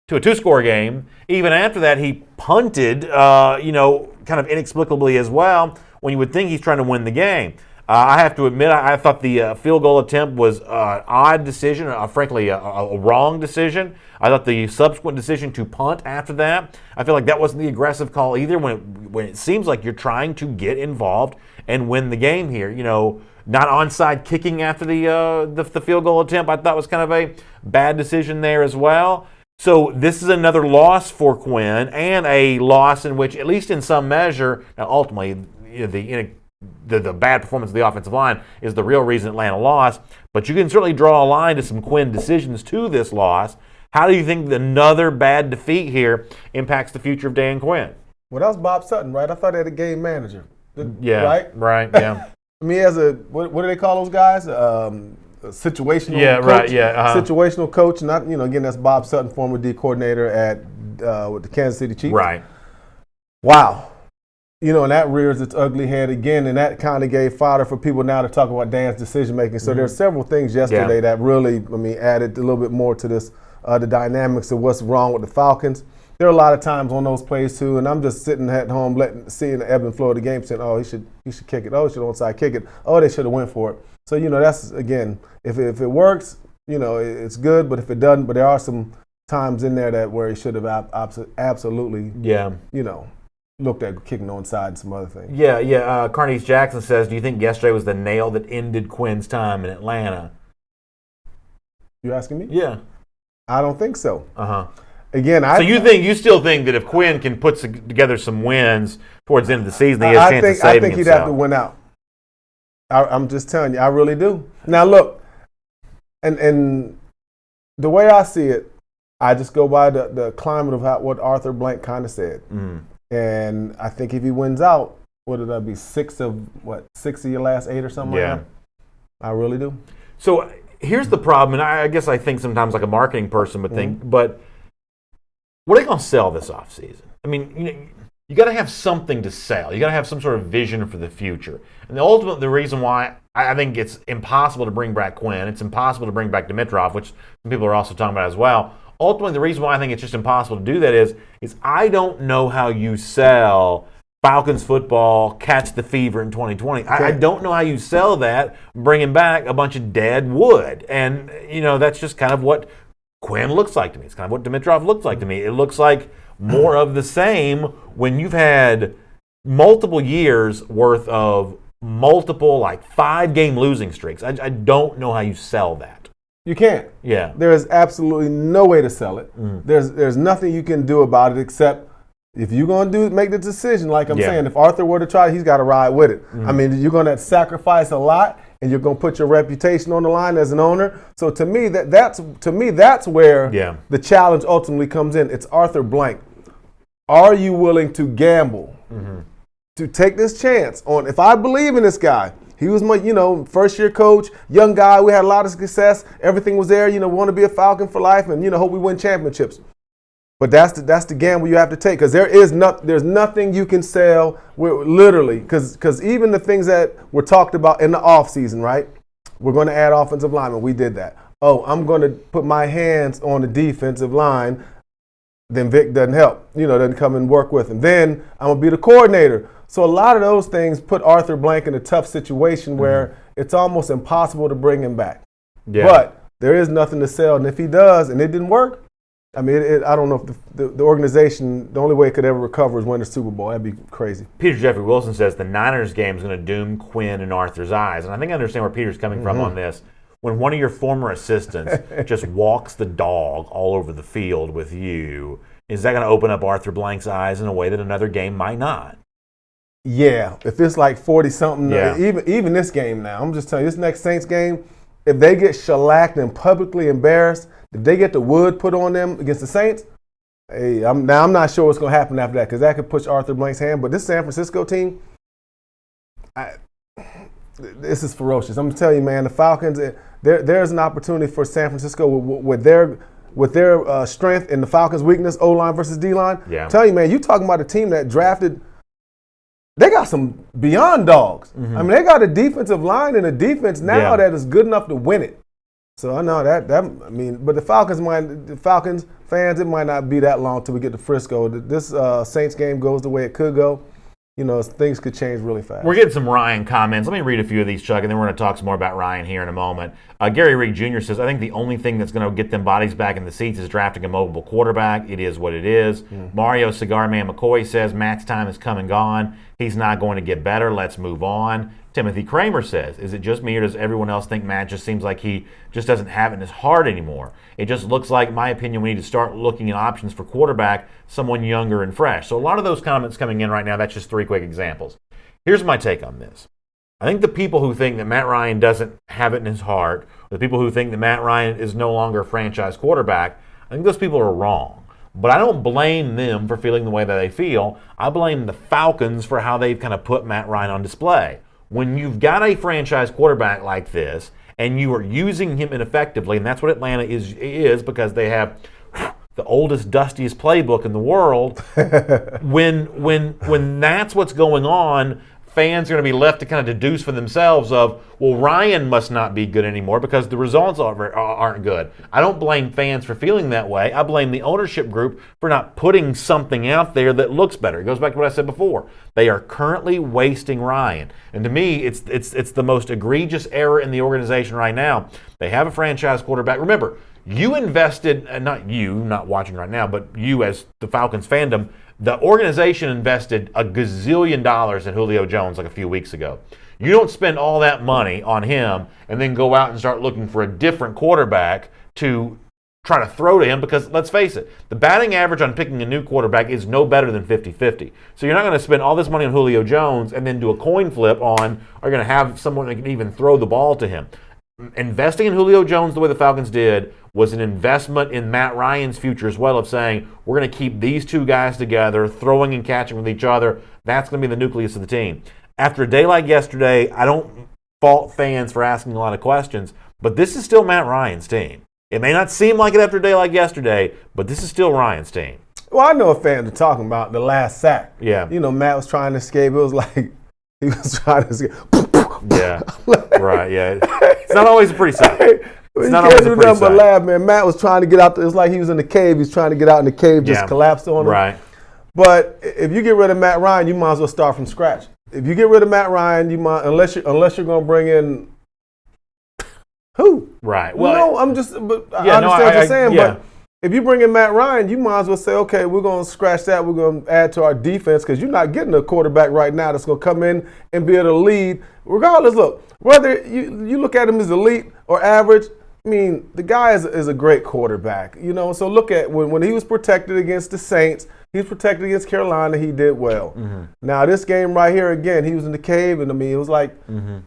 to a 2-score game, even after that he punted, kind of inexplicably as well, when you would think he's trying to win the game. I have to admit, I thought the field goal attempt was an odd decision, frankly, a wrong decision. I thought the subsequent decision to punt after that, I feel like that wasn't the aggressive call either when it seems like you're trying to get involved and win the game here. Not onside kicking after the field goal attempt, I thought was kind of a bad decision there as well. So this is another loss for Quinn, and a loss in which, at least in some measure, now ultimately the bad performance of the offensive line is the real reason Atlanta lost, but you can certainly draw a line to some Quinn decisions to this loss. How do you think another bad defeat here impacts the future of Dan Quinn? Well, that was Bob Sutton, right? I thought they had a game manager. Yeah, right, yeah. I mean, as what do they call those guys? A situational coach. Right, yeah. Situational coach. Not, again, that's Bob Sutton, former D coordinator at with the Kansas City Chiefs. Right. Wow. and that rears its ugly head again, and that kind of gave fodder for people now to talk about Dan's decision making. So there's several things yesterday that really, added a little bit more to this, the dynamics of what's wrong with the Falcons. There are a lot of times on those plays too, and I'm just sitting at home seeing the ebb and flow of the game, saying, "Oh, he should kick it. Oh, he should onside kick it. Oh, they should have went for it." So that's again, if it works, it's good. But if it doesn't, but there are some times in there where he should have absolutely, looked at kicking onside and some other things. Yeah. Carnice Jackson says, "Do you think yesterday was the nail that ended Quinn's time in Atlanta?" You asking me? Yeah. I don't think so. Again, you still think that if Quinn can put together some wins towards the end of the season, he has a chance of saving I think he'd have to win out. I'm just telling you, I really do. Now look, and the way I see it, I just go by the climate of what Arthur Blank kind of said. And I think if he wins out, what did that be? 6 of your last 8 or something like that? I really do. So here's the problem, and I guess I think sometimes like a marketing person would think, but what are they going to sell this offseason? You got to have something to sell. You got to have some sort of vision for the future. And the reason why I think it's impossible to bring back Quinn, it's impossible to bring back Dimitrov, which some people are also talking about as well. Ultimately, the reason why I think it's just impossible to do that is I don't know how you sell Falcons football, catch the fever in 2020. I don't know how you sell that, bringing back a bunch of dead wood. And, that's just kind of what Quinn looks like to me. It's kind of what Dimitrov looks like to me. It looks like more of the same when you've had multiple years worth of multiple 5-game losing streaks. I don't know how you sell that. You can't. Yeah. There is absolutely no way to sell it. There's nothing you can do about it except if you're going to make the decision, like I'm saying, if Arthur were to try, he's got to ride with it. You're going to sacrifice a lot, and you're going to put your reputation on the line as an owner. So to me, that's where the challenge ultimately comes in. It's Arthur Blank. Are you willing to gamble to take this chance on? If I believe in this guy, he was my first year coach, young guy. We had a lot of success. Everything was there. Want to be a Falcon for life, and hope we win championships. But that's the gamble you have to take, because there's nothing you can sell. Literally, because even the things that were talked about in the offseason, right? We're going to add offensive linemen. We did that. Oh, I'm going to put my hands on the defensive line. Then Vic doesn't help. Doesn't come and work with him. Then I'm going to be the coordinator. So a lot of those things put Arthur Blank in a tough situation where it's almost impossible to bring him back. Yeah. But there is nothing to sell, and if he does and it didn't work, I don't know if the organization, the only way it could ever recover is win the Super Bowl. That'd be crazy. Peter Jeffrey Wilson says the Niners game is going to doom Quinn in Arthur's eyes. And I think I understand where Peter's coming from on this. When one of your former assistants just walks the dog all over the field with you, is that going to open up Arthur Blank's eyes in a way that another game might not? Yeah. If it's 40-something, even this game now, I'm just telling you, this next Saints game, if they get shellacked and publicly embarrassed, if they get the wood put on them against the Saints, hey, I'm not sure what's going to happen after that, because that could push Arthur Blank's hand. But this San Francisco team, this is ferocious. I'm telling you, man, the Falcons, there's an opportunity for San Francisco with their strength and the Falcons' weakness, O-line versus D-line. Yeah. I'm telling you, man, you talking about a team that drafted, they got some beyond dogs. They got a defensive line and a defense now that is good enough to win it. So I know but the Falcons fans, it might not be that long till we get to Frisco. This Saints game goes the way it could go. Things could change really fast. We're getting some Ryan comments. Let me read a few of these, Chuck, and then we're going to talk some more about Ryan here in a moment. Gary Reed Jr. says, I think the only thing that's going to get them bodies back in the seats is drafting a mobile quarterback. It is what it is. Mario Cigar Man McCoy says, Matt's time has come and gone. He's not going to get better. Let's move on. Timothy Kramer says, is it just me or does everyone else think Matt just seems like he just doesn't have it in his heart anymore? It just looks like, in my opinion, we need to start looking at options for quarterback, someone younger and fresh. So a lot of those comments coming in right now, that's just 3 quick examples. Here's my take on this. I think the people who think that Matt Ryan doesn't have it in his heart, or the people who think that Matt Ryan is no longer a franchise quarterback, I think those people are wrong. But I don't blame them for feeling the way that they feel. I blame the Falcons for how they've kind of put Matt Ryan on display. When you've got a franchise quarterback like this, and you are using him ineffectively, and that's what Atlanta is because they have the oldest, dustiest playbook in the world. when that's what's going on, fans are going to be left to kind of deduce for themselves of, well, Ryan must not be good anymore because the results aren't good. I don't blame fans for feeling that way. I blame the ownership group for not putting something out there that looks better. It goes back to what I said before. They are currently wasting Ryan. And to me, it's the most egregious error in the organization right now. They have a franchise quarterback. Remember, you invested, not you, not watching right now, but you as the Falcons fandom, the organization invested a gazillion dollars in Julio Jones like a few weeks ago. You don't spend all that money on him and then go out and start looking for a different quarterback to try to throw to him because, let's face it, the batting average on picking a new quarterback is no better than 50-50. So you're not going to spend all this money on Julio Jones and then do a coin flip on, are going to have someone that can even throw the ball to him. Investing in Julio Jones the way the Falcons did was an investment in Matt Ryan's future as well, of saying, we're going to keep these two guys together, throwing and catching with each other. That's going to be the nucleus of the team. After a day like yesterday, I don't fault fans for asking a lot of questions, but this is still Matt Ryan's team. It may not seem like it after a day like yesterday, but this is still Ryan's team. Well, I know what fans are talking about, the last sack. Yeah. You know, Matt was trying to escape. It was like he was trying to escape. Yeah, right, yeah. It's not always a pretty sack. It's not always a pretty sack. But laugh, man. Matt was trying to get out. It was like he was in the cave. He's trying to get out in the cave, just collapsed on him. Right. But if you get rid of Matt Ryan, you might as well start from scratch. If you get rid of Matt Ryan, you might, unless you're going to bring in who? Right. Well, no, I'm just. But I understand what you're saying. But if you bring in Matt Ryan, you might as well say, okay, we're going to scratch that. We're going to add to our defense because you're not getting a quarterback right now that's going to come in and be able to lead. Regardless, look, whether you look at him as elite or average, I mean, the guy is a great quarterback. You know, so look at when he was protected against the Saints, he was protected against Carolina, he did well. Mm-hmm. Now, this game right here, again, he was in the cave, and I mean, it was like,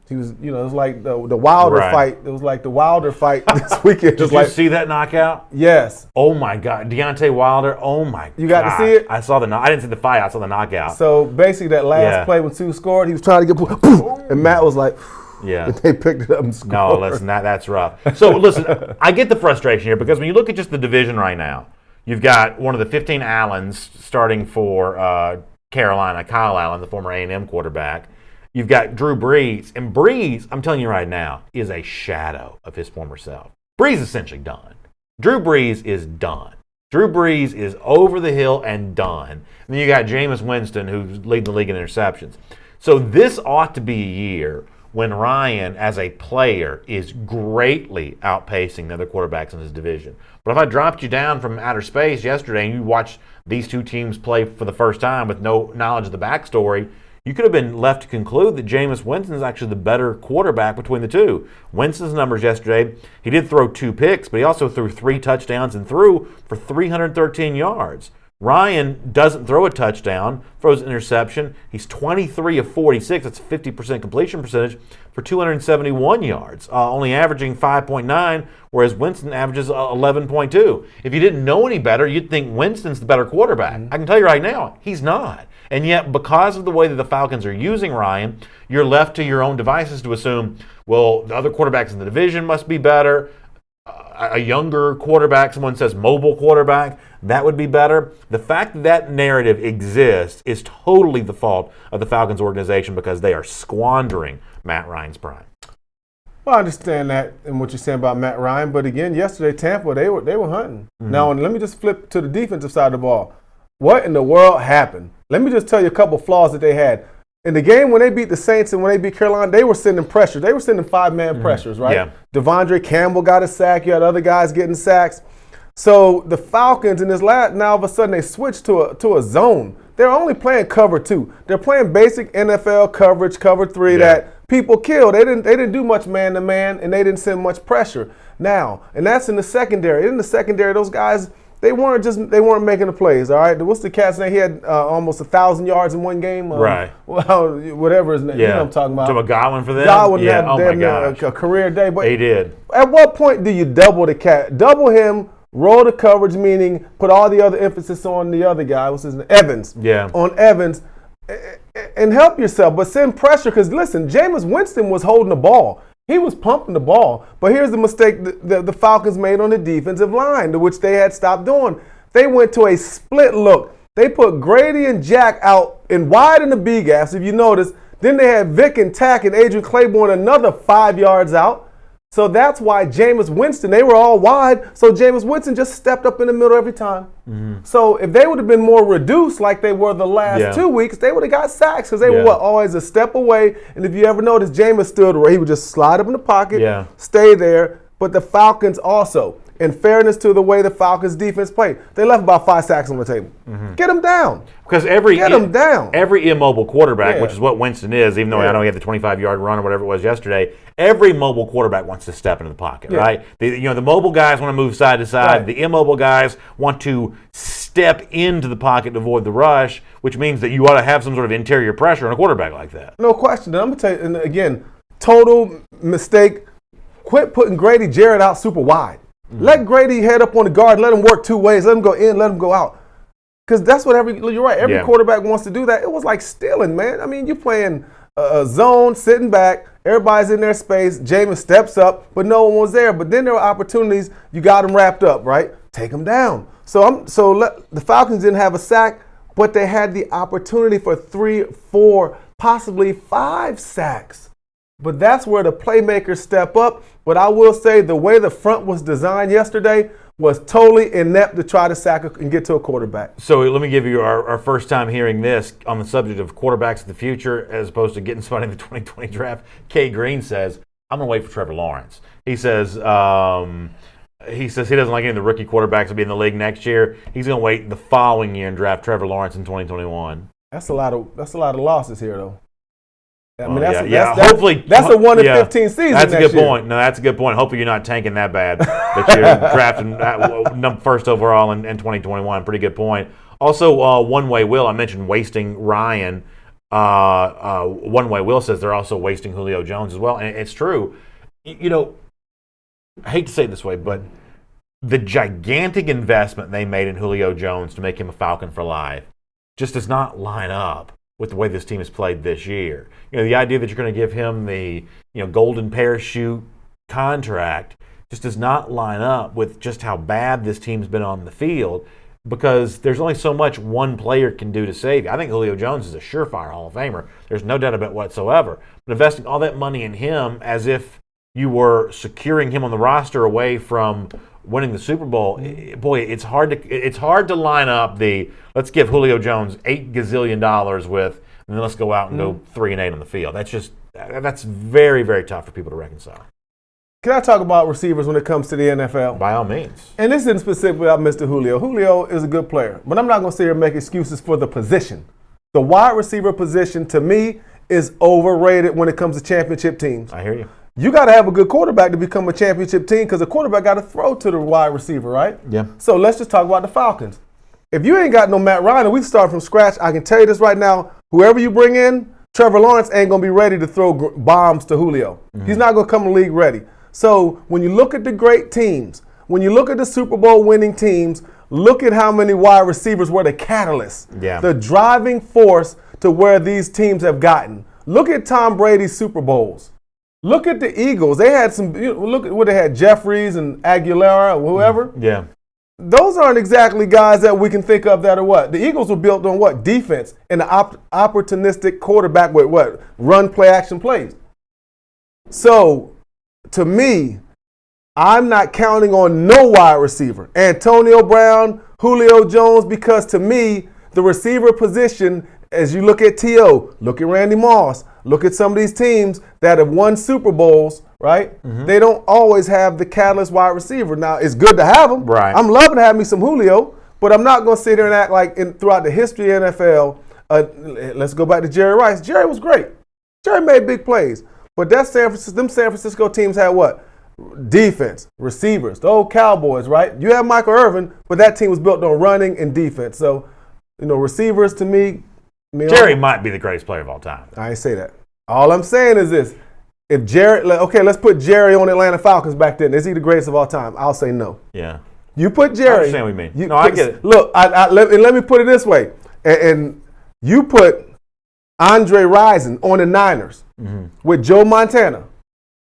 he was, you know, it was like the Wilder fight. It was like the Wilder fight this weekend. Did you see that knockout? Yes. Oh, my God. Deontay Wilder, oh, my God. You got to see it? I saw I didn't see the fight. I saw the knockout. So, basically, that last play when Sue scored, he was trying to get, and Matt was like, yeah. And they picked it up and scored. No, listen, that's rough. So, listen, I get the frustration here because when you look at just the division right now, you've got one of the 15 Allens starting for Carolina, Kyle Allen, the former A&M quarterback. You've got Drew Brees. And Brees, I'm telling you right now, is a shadow of his former self. Brees is essentially done. Drew Brees is done. Drew Brees is over the hill and done. And then you got Jameis Winston, who's leading the league in interceptions. So this ought to be a year when Ryan, as a player, is greatly outpacing the other quarterbacks in his division. But if I dropped you down from outer space yesterday and you watched these two teams play for the first time with no knowledge of the backstory, you could have been left to conclude that Jameis Winston is actually the better quarterback between the two. Winston's numbers yesterday, he did throw 2 picks, but he also threw 3 touchdowns and threw for 313 yards. Ryan doesn't throw a touchdown, throws an interception. He's 23 of 46. That's a 50% completion percentage for 271 yards, only averaging 5.9, whereas Winston averages 11.2. If you didn't know any better, you'd think Winston's the better quarterback. I can tell you right now, he's not. And yet, because of the way that the Falcons are using Ryan, you're left to your own devices to assume, well, the other quarterbacks in the division must be better. A younger quarterback, someone says mobile quarterback, that would be better. The fact that that narrative exists is totally the fault of the Falcons organization because they are squandering Matt Ryan's prime. Well, I understand that and what you're saying about Matt Ryan, but again, yesterday Tampa, they were hunting. Mm-hmm. Now, let me just flip to the defensive side of the ball. What in the world happened? Let me just tell you a couple flaws that they had. In the game when they beat the Saints and when they beat Carolina, they were sending pressure. They were sending 5-man pressures, right? Yeah. Devondre Campbell got a sack. You had other guys getting sacks. So the Falcons in this last, now all of a sudden they switched to a zone. They're only playing cover 2. They're playing basic NFL coverage, cover 3 that people kill. They didn't do much man-to-man, and they didn't send much pressure. Now, and that's in the secondary. In the secondary, those guys, they weren't making the plays, all right? What's the cat's name? He had almost 1,000 yards in one game. Right. Well, whatever his name. Yeah. You know what I'm talking about. To a Godwin for them? Godwin had a career day. But he did. At what point do you double the cat? Double him, roll the coverage, meaning put all the other emphasis on the other guy. What's his name? Evans. Yeah. On Evans. And help yourself, but send pressure. Because, listen, Jameis Winston was holding the ball. He was pumping the ball. But here's the mistake the Falcons made on the defensive line, which they had stopped doing. They went to a split look. They put Grady and Jack out and wide in the B gaps, if you notice. Then they had Vic and Tack and Adrian Claiborne another 5 yards out. So that's why Jameis Winston, they were all wide. So Jameis Winston just stepped up in the middle every time. So if they would have been more reduced like they were the last 2 weeks, they would have got sacks because they were always a step away. And if you ever notice, Jameis stood where he would just slide up in the pocket, stay there. But the Falcons also, in fairness to the way the Falcons defense played, they left about 5 sacks on the table. Get them down. Because every immobile quarterback, which is what Winston is, even though I know he had the 25-yard run or whatever it was yesterday, every mobile quarterback wants to step into the pocket, right? The mobile guys want to move side to side. Right. The immobile guys want to step into the pocket to avoid the rush, which means that you ought to have some sort of interior pressure on a quarterback like that. No question. And I'm going to tell you, and again, total mistake. Quit putting Grady Jarrett out super wide. Let Grady head up on the guard. Let him work 2 ways. Let him go in. Let him go out. Because that's what you're right. Every quarterback wants to do that. It was like stealing, man. I mean, you're playing a zone, sitting back. Everybody's in their space. Jameis steps up, but no one was there. But then there were opportunities. You got them wrapped up, right? Take them down. The Falcons didn't have a sack, but they had the opportunity for 3, 4, possibly 5 sacks. But that's where the playmakers step up. But I will say the way the front was designed yesterday was totally inept to try to sack and get to a quarterback. So let me give you our first time hearing this on the subject of quarterbacks of the future as opposed to getting somebody in the 2020 draft. Kay Green says, I'm going to wait for Trevor Lawrence. He says he doesn't like any of the rookie quarterbacks to be in the league next year. He's going to wait the following year and draft Trevor Lawrence in 2021. That's a lot of losses here, though. I mean, hopefully that's a 1 in 15 season. That's a good point. No, that's a good point. Hopefully, you're not tanking that bad that you're drafting first overall in 2021. Pretty good point. Also, One Way Will, I mentioned wasting Ryan. One Way Will says they're also wasting Julio Jones as well, and it's true. You know, I hate to say it this way, but the gigantic investment they made in Julio Jones to make him a Falcon for life just does not line up with the way this team has played this year. You know, the idea that you're going to give him the golden parachute contract just does not line up with just how bad this team's been on the field, because there's only so much one player can do to save you. I think Julio Jones is a surefire Hall of Famer. There's no doubt about it whatsoever. But investing all that money in him as if you were securing him on the roster away from winning the Super Bowl, boy, it's hard to line up the let's give Julio Jones $8 gazillion with, and then let's go out and go 3-8 on the field. That's very, very tough for people to reconcile. Can I talk about receivers when it comes to the NFL? By all means. And this isn't specifically about Mr. Julio. Julio is a good player, but I'm not going to sit here and make excuses for the position. The wide receiver position, to me, is overrated when it comes to championship teams. I hear you. You got to have a good quarterback to become a championship team, because the quarterback got to throw to the wide receiver, right? Yeah. So let's just talk about the Falcons. If you ain't got no Matt Ryan, and we start from scratch, I can tell you this right now, whoever you bring in, Trevor Lawrence ain't going to be ready to throw bombs to Julio. He's not going to come to the league ready. So when you look at the great teams, when you look at the Super Bowl winning teams, look at how many wide receivers were the catalyst, the driving force to where these teams have gotten. Look at Tom Brady's Super Bowls. Look at the Eagles. They had look at what they had, Jeffries and Aguilera or whoever. Yeah. Those aren't exactly guys that we can think of that are what? The Eagles were built on what? Defense and the opportunistic quarterback with what? Run, play, action plays. So, to me, I'm not counting on no wide receiver. Antonio Brown, Julio Jones, because to me, the receiver position, as you look at T.O., look at Randy Moss, look at some of these teams that have won Super Bowls, right? They don't always have the catalyst wide receiver. Now, it's good to have them. Right. I'm loving to have me some Julio, but I'm not going to sit here and act like throughout the history of the NFL, let's go back to Jerry Rice. Jerry was great. Jerry made big plays. But them San Francisco teams had what? Defense, receivers, the old Cowboys, right? You have Michael Irvin, but that team was built on running and defense. So, receivers to me, Jerry might be the greatest player of all time. I ain't say that. All I'm saying is this. If Jerry, let's put Jerry on Atlanta Falcons back then. Is he the greatest of all time? I'll say no. Yeah. You put Jerry. I understand what you mean. I get it. Look, let me put it this way. And you put Andre Rison on the Niners with Joe Montana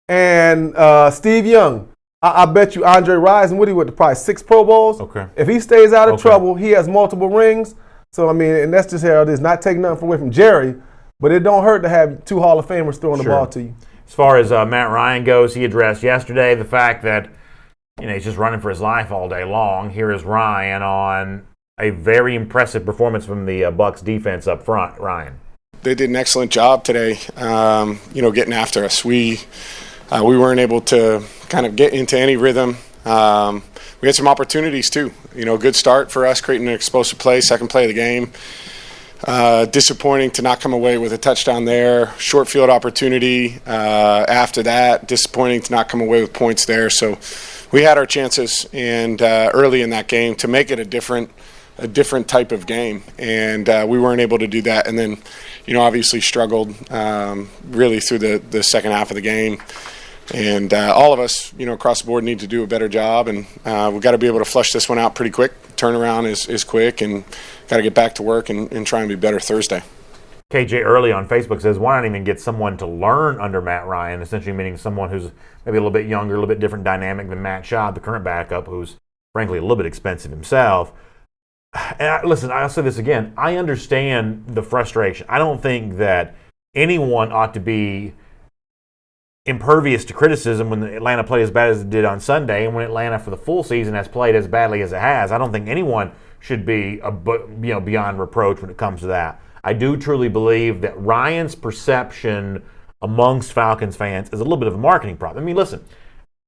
and Steve Young. I bet you Andre Rison, what he went to probably 6 Pro Bowls. Okay. If he stays out of trouble, he has multiple rings. So, I mean, and that's just how it is. Not taking nothing away from Jerry, but it don't hurt to have 2 Hall of Famers throwing the ball to you. As far as Matt Ryan goes, he addressed yesterday the fact that he's just running for his life all day long. Here is Ryan on a very impressive performance from the Bucs defense up front. Ryan. They did an excellent job today, getting after us. We weren't able to kind of get into any rhythm. We had some opportunities too. Good start for us, creating an explosive play, second play of the game. Disappointing to not come away with a touchdown there. Short field opportunity after that. Disappointing to not come away with points there. So we had our chances and early in that game to make it a different type of game, and we weren't able to do that. And then, obviously struggled really through the second half of the game. And all of us, across the board need to do a better job, and we've got to be able to flush this one out pretty quick. Turnaround is quick, and got to get back to work and try and be better Thursday. KJ Early on Facebook says, why not even get someone to learn under Matt Ryan, essentially meaning someone who's maybe a little bit younger, a little bit different dynamic than Matt Schaub, the current backup, who's frankly a little bit expensive himself. And listen, I'll say this again. I understand the frustration. I don't think that anyone ought to be impervious to criticism when Atlanta played as bad as it did on Sunday, and when Atlanta for the full season has played as badly as it has. I don't think anyone should be beyond reproach when it comes to that. I do truly believe that Ryan's perception amongst Falcons fans is a little bit of a marketing problem. I mean, listen,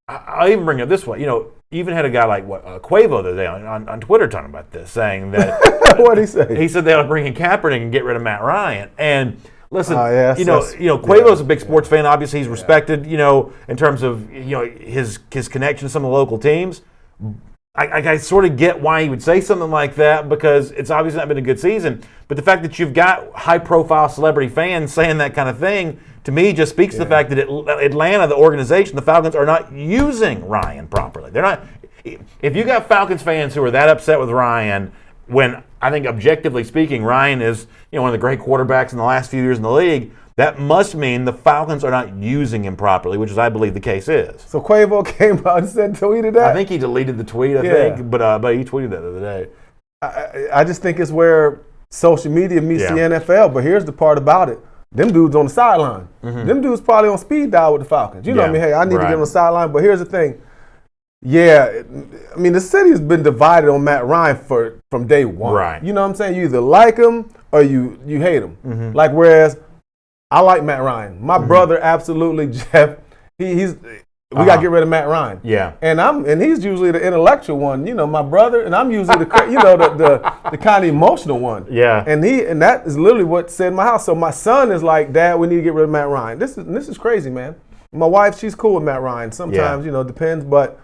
I'll even bring it up this way. Even had a guy like Quavo the other day on Twitter talking about this, saying that what did he say? He said they ought to bring in Kaepernick and get rid of Matt Ryan. And listen, Quavo's a big sports fan. Obviously, he's respected. In terms of his connection to some of the local teams. I sort of get why he would say something like that, because it's obviously not been a good season. But the fact that you've got high-profile celebrity fans saying that kind of thing, to me, just speaks to the fact that Atlanta, the organization, the Falcons, are not using Ryan properly. They're not. If you got Falcons fans who are that upset with Ryan, when I think objectively speaking, Ryan is one of the great quarterbacks in the last few years in the league, that must mean the Falcons are not using him properly, which is, I believe, the case is. So Quavo came out and tweeted that? I think he deleted the tweet, I think, but he tweeted that the other day. I just think it's where social media meets the NFL, but here's the part about it. Them dudes on the sideline. Mm-hmm. Them dudes probably on speed dial with the Falcons. What I mean? Hey, I need to get on the sideline, but here's the thing. Yeah, I mean, the city has been divided on Matt Ryan from day one. Right. You know what I'm saying? You either like him or you hate him. Mm-hmm. Like, whereas I like Matt Ryan. My brother, absolutely, Jeff, we got to get rid of Matt Ryan. Yeah. And he's usually the intellectual one, my brother, and I'm usually the kind of emotional one. Yeah. And that is literally what said in my house. So my son is like, Dad, we need to get rid of Matt Ryan. This is crazy, man. My wife, she's cool with Matt Ryan. Sometimes, depends, but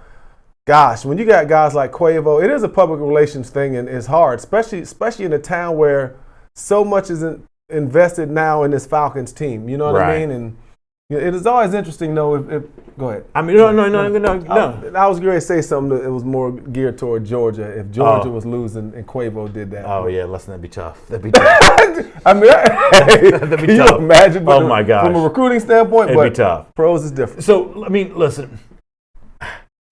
gosh, when you got guys like Quavo, it is a public relations thing, and it's hard, especially in a town where so much is invested now in this Falcons team. You know what I mean? And it is always interesting, though. If go ahead. I mean, no. I was going to say something that was more geared toward Georgia. If Georgia was losing and Quavo did that. Oh yeah, listen, that'd be tough. That'd be tough. I mean, that'd be tough. You imagine? Oh my gosh. From a recruiting standpoint, it'd be tough. Pros is different. So I mean, listen.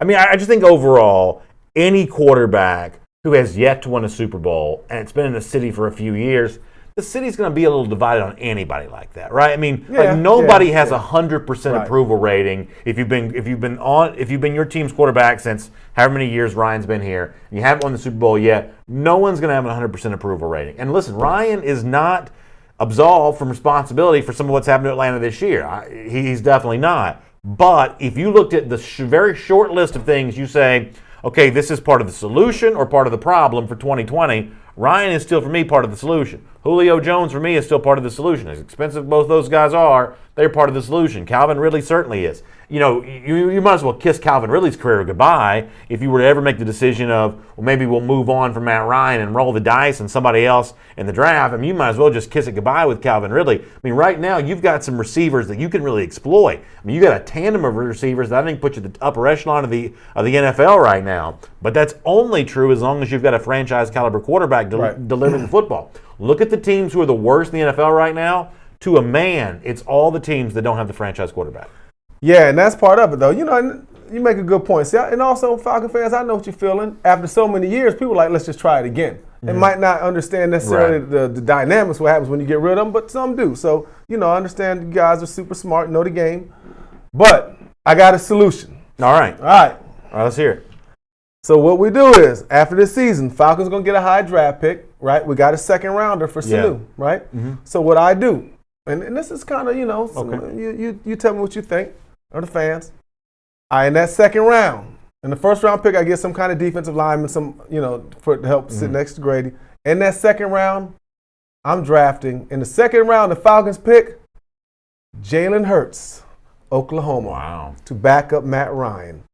I mean, I just think overall, any quarterback who has yet to win a Super Bowl, and it's been in the city for a few years, the city's going to be a little divided on anybody like that, right? I mean, nobody has 100% approval rating. If you've been your team's quarterback since however many years Ryan's been here, and you haven't won the Super Bowl yet, no one's going to have a 100% approval rating. And listen, Ryan is not absolved from responsibility for some of what's happened to Atlanta this year. He's definitely not. But if you looked at the very short list of things, you say, okay, this is part of the solution or part of the problem for 2020. Ryan is still, for me, part of the solution. Julio Jones, for me, is still part of the solution. As expensive both those guys are, they're part of the solution. Calvin Ridley certainly is. You might as well kiss Calvin Ridley's career goodbye if you were to ever make the decision of, well, maybe we'll move on from Matt Ryan and roll the dice on somebody else in the draft. I mean, you might as well just kiss it goodbye with Calvin Ridley. I mean, right now, you've got some receivers that you can really exploit. I mean, you got a tandem of receivers that I think put you at the upper echelon of the NFL right now. But that's only true as long as you've got a franchise caliber quarterback delivering the football. Look at the teams who are the worst in the NFL right now. To a man, it's all the teams that don't have the franchise quarterback. Yeah, and that's part of it, though. you make a good point. See, and also, Falcon fans, I know what you're feeling. After so many years, people are like, let's just try it again. They might not understand necessarily the dynamics, what happens when you get rid of them, but some do. So, I understand you guys are super smart, know the game. But I got a solution. All right, let's hear it. So what we do is, after this season, Falcons going to get a high draft pick, right? We got a second rounder for Sanu, right? Mm-hmm. So what I do, and this is kind of, you tell me what you think, or the fans. In that second round, in the first round pick, I get some kind of defensive lineman, to help sit next to Grady. In that second round, I'm drafting. In the second round, the Falcons pick Jalen Hurts, Oklahoma. Wow. To back up Matt Ryan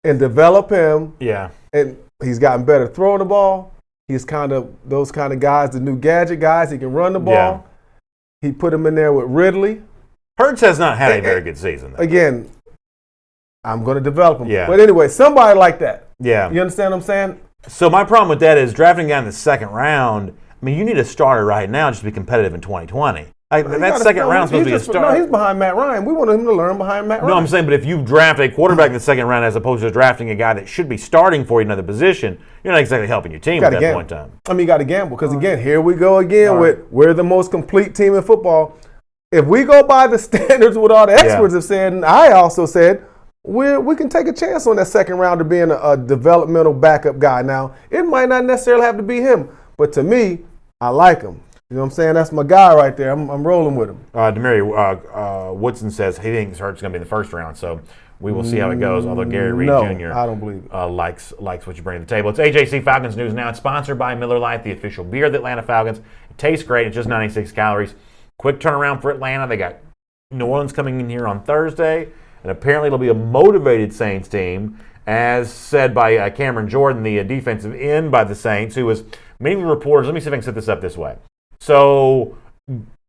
and develop him. Yeah. And he's gotten better throwing the ball. He's kind of those kind of guys, the new gadget guys. He can run the ball. Yeah. He put him in there with Ridley. Hurts has not had a very good season, though. Again, I'm going to develop him. Yeah. But anyway, somebody like that. Yeah. You understand what I'm saying? So my problem with that is drafting a guy in the second round. I mean, you need a starter right now just to be competitive in 2020. That second round is supposed to be a starter. No, he's behind Matt Ryan. We want him to learn behind Matt Ryan. No, I'm saying, but if you draft a quarterback in the second round as opposed to drafting a guy that should be starting for you in another position, you're not exactly helping your team at that point in time. I mean, you got to gamble because, again, here we go again with we're the most complete team in football. If we go by the standards what all the experts have said, and I also said, we can take a chance on that second rounder being a developmental backup guy. Now, it might not necessarily have to be him, but to me, I like him. You know what I'm saying? That's my guy right there. I'm rolling with him. Demary Woodson says he thinks Hurts is going to be in the first round, so we will see how it goes. Although Gary Reed Jr. I don't believe it. Likes what you bring to the table. It's AJC Falcons News Now. It's sponsored by Miller Lite, the official beer of the Atlanta Falcons. It tastes great. It's just 96 calories. Quick turnaround for Atlanta. They got New Orleans coming in here on Thursday, and apparently it'll be a motivated Saints team, as said by Cameron Jordan, the defensive end by the Saints, who was meeting with reporters. Let me see if I can set this up this way. So,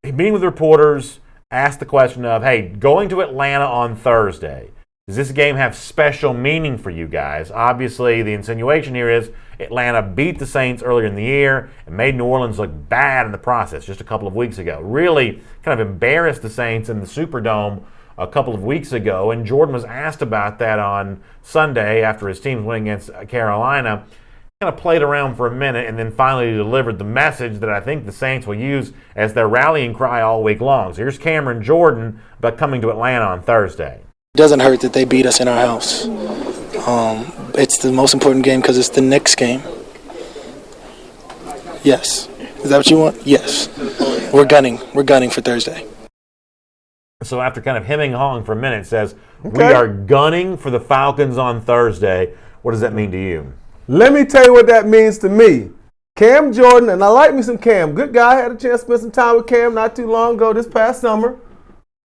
meeting with reporters, asked the question of, hey, going to Atlanta on Thursday, does this game have special meaning for you guys? Obviously, the insinuation here is Atlanta beat the Saints earlier in the year and made New Orleans look bad in the process just a couple of weeks ago. Really kind of embarrassed the Saints in the Superdome a couple of weeks ago, and Jordan was asked about that on Sunday after his team's win against Carolina. Kind of played around for a minute and then finally delivered the message that I think the Saints will use as their rallying cry all week long. So here's Cameron Jordan about coming to Atlanta on Thursday. It doesn't hurt that they beat us in our house. It's the most important game because it's the next game. Yes. Is that what you want? Yes. We're gunning for Thursday. So after kind of hemming and hawing for a minute, it says, we are gunning for the Falcons on Thursday. What does that mean to you? Let me tell you what that means to me. Cam Jordan, and I like me some Cam. Good guy. Had a chance to spend some time with Cam not too long ago this past summer.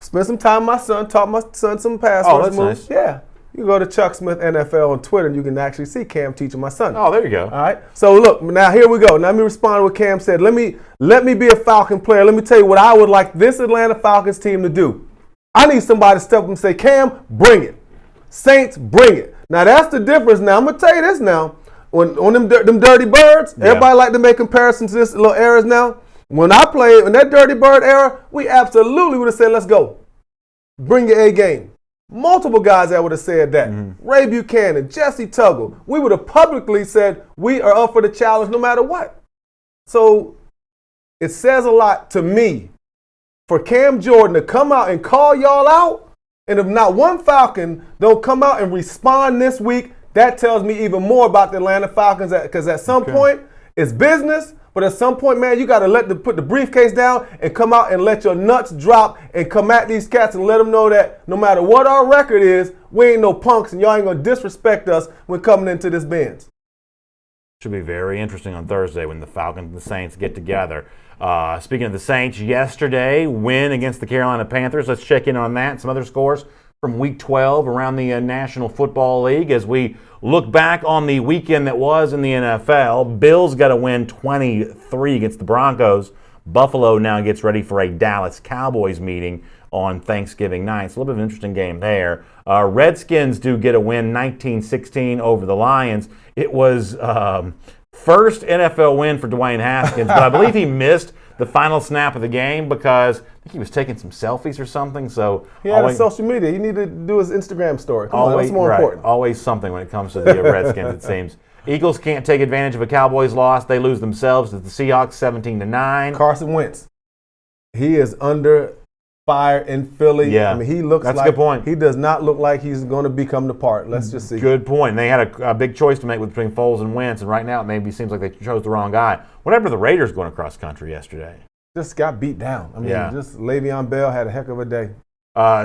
Spent some time with my son, taught my son some pass moves. Nice. Yeah. You can go to Chuck Smith NFL on Twitter and you can actually see Cam teaching my son. Oh, there you go. All right. So look, now here we go. Now let me respond to what Cam said. Let me be a Falcon player. Let me tell you what I would like this Atlanta Falcons team to do. I need somebody to step up and say, Cam, bring it. Saints, bring it. Now that's the difference. Now I'm gonna tell you this now. On them Dirty Birds, everybody like to make comparisons to this little eras now. When I played in that Dirty Bird era, we absolutely would have said, let's go. Bring your A game. Multiple guys that would have said that. Mm-hmm. Ray Buchanan, Jesse Tuggle. We would have publicly said we are up for the challenge no matter what. So it says a lot to me for Cam Jordan to come out and call y'all out. And if not one Falcon don't come out and respond this week, that tells me even more about the Atlanta Falcons because at some point it's business, but at some point, man, you got to put the briefcase down and come out and let your nuts drop and come at these cats and let them know that no matter what our record is, we ain't no punks and y'all ain't going to disrespect us when coming into this Benz. Should be very interesting on Thursday when the Falcons and the Saints get together. Speaking of the Saints, yesterday, win against the Carolina Panthers. Let's check in on that and some other scores from Week 12 around the National Football League as we look back on the weekend that was in the NFL. Bills got a win 23 against the Broncos. Buffalo now gets ready for a Dallas Cowboys meeting on Thanksgiving night. It's a little bit of an interesting game there. Redskins do get a win 19-16 over the Lions. It was first NFL win for Dwayne Haskins, but I believe he missed the final snap of the game because I think he was taking some selfies or something. So he had a social media. He needed to do his Instagram story. Come on, that's more important. Always something when it comes to the Redskins, it seems. Eagles can't take advantage of a Cowboys loss. They lose themselves to the Seahawks 17-9. Carson Wentz. He is under fire in Philly. Yeah, I mean, he looks that's like a good point. He does not look like he's going to become the part. Let's just see. Good point. And they had a big choice to make between Foles and Wentz, and right now it maybe seems like they chose the wrong guy. Whatever the Raiders going across country yesterday. Just got beat down. I mean, just Le'Veon Bell had a heck of a day.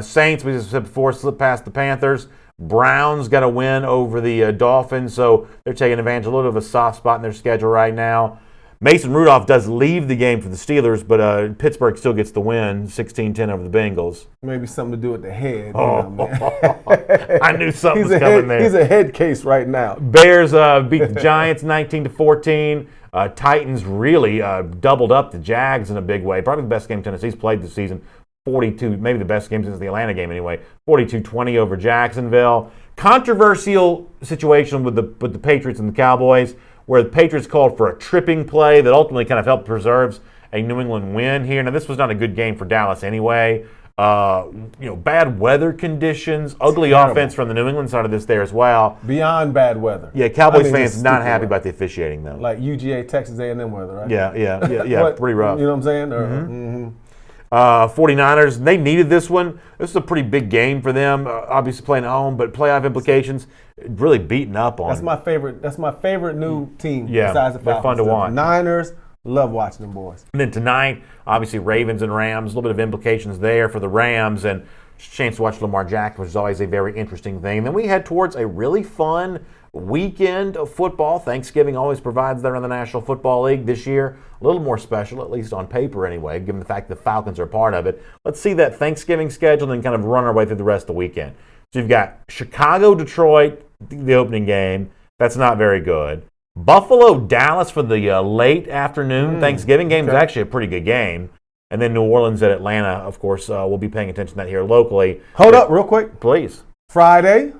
Saints, we just said before, slipped past the Panthers. Browns got a win over the Dolphins, so they're taking advantage of a little bit of a soft spot in their schedule right now. Mason Rudolph does leave the game for the Steelers, but Pittsburgh still gets the win, 16-10 over the Bengals. Maybe something to do with the head. I knew something was coming there. He's a head case right now. Bears beat the Giants 19-14. Titans really doubled up the Jags in a big way. Probably the best game Tennessee's played this season. 42, maybe the best game since the Atlanta game anyway. 42-20 over Jacksonville. Controversial situation with the Patriots and the Cowboys, where the Patriots called for a tripping play that ultimately kind of helped preserves a New England win here. Now, this was not a good game for Dallas anyway. Bad weather conditions, ugly offense from the New England side of this there as well. Beyond bad weather. Yeah, Cowboys fans not happy about the officiating though. Like UGA, Texas A&M weather, right? Yeah, pretty rough. You know what I'm saying? 49ers, they needed this one. This is a pretty big game for them. Obviously playing at home, but playoff implications really beaten up on. That's my favorite new team Besides besides the Falcons. They're fun to watch. Niners, love watching them boys. And then tonight, obviously Ravens and Rams, a little bit of implications there for the Rams, and chance to watch Lamar Jackson, which is always a very interesting thing. And then we head towards a really fun weekend of football. Thanksgiving always provides that around the National Football League. This year, a little more special, at least on paper anyway, given the fact the Falcons are part of it. Let's see that Thanksgiving schedule and kind of run our way through the rest of the weekend. So you've got Chicago, Detroit, the opening game. That's not very good. Buffalo, Dallas for the late afternoon Thanksgiving game is actually a pretty good game. And then New Orleans at Atlanta, of course, we'll be paying attention to that here locally. Hold up real quick. Please. Friday,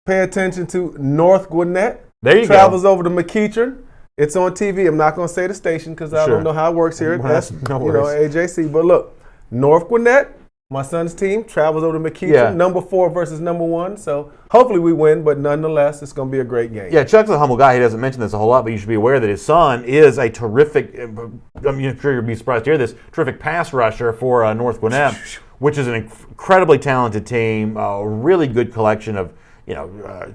pay attention to North Gwinnett. There you Travels over to McEachern. It's on TV. I'm not going to say the station because I don't know how it works here. That's AJC. But look, North Gwinnett, my son's team, travels over to McEachern. Number 4 versus number 1. So hopefully we win, but nonetheless, it's going to be a great game. Yeah, Chuck's a humble guy. He doesn't mention this a whole lot, but you should be aware that his son is a terrific, I'm sure you'll be surprised to hear this, terrific pass rusher for North Gwinnett, which is an incredibly talented team, a really good collection of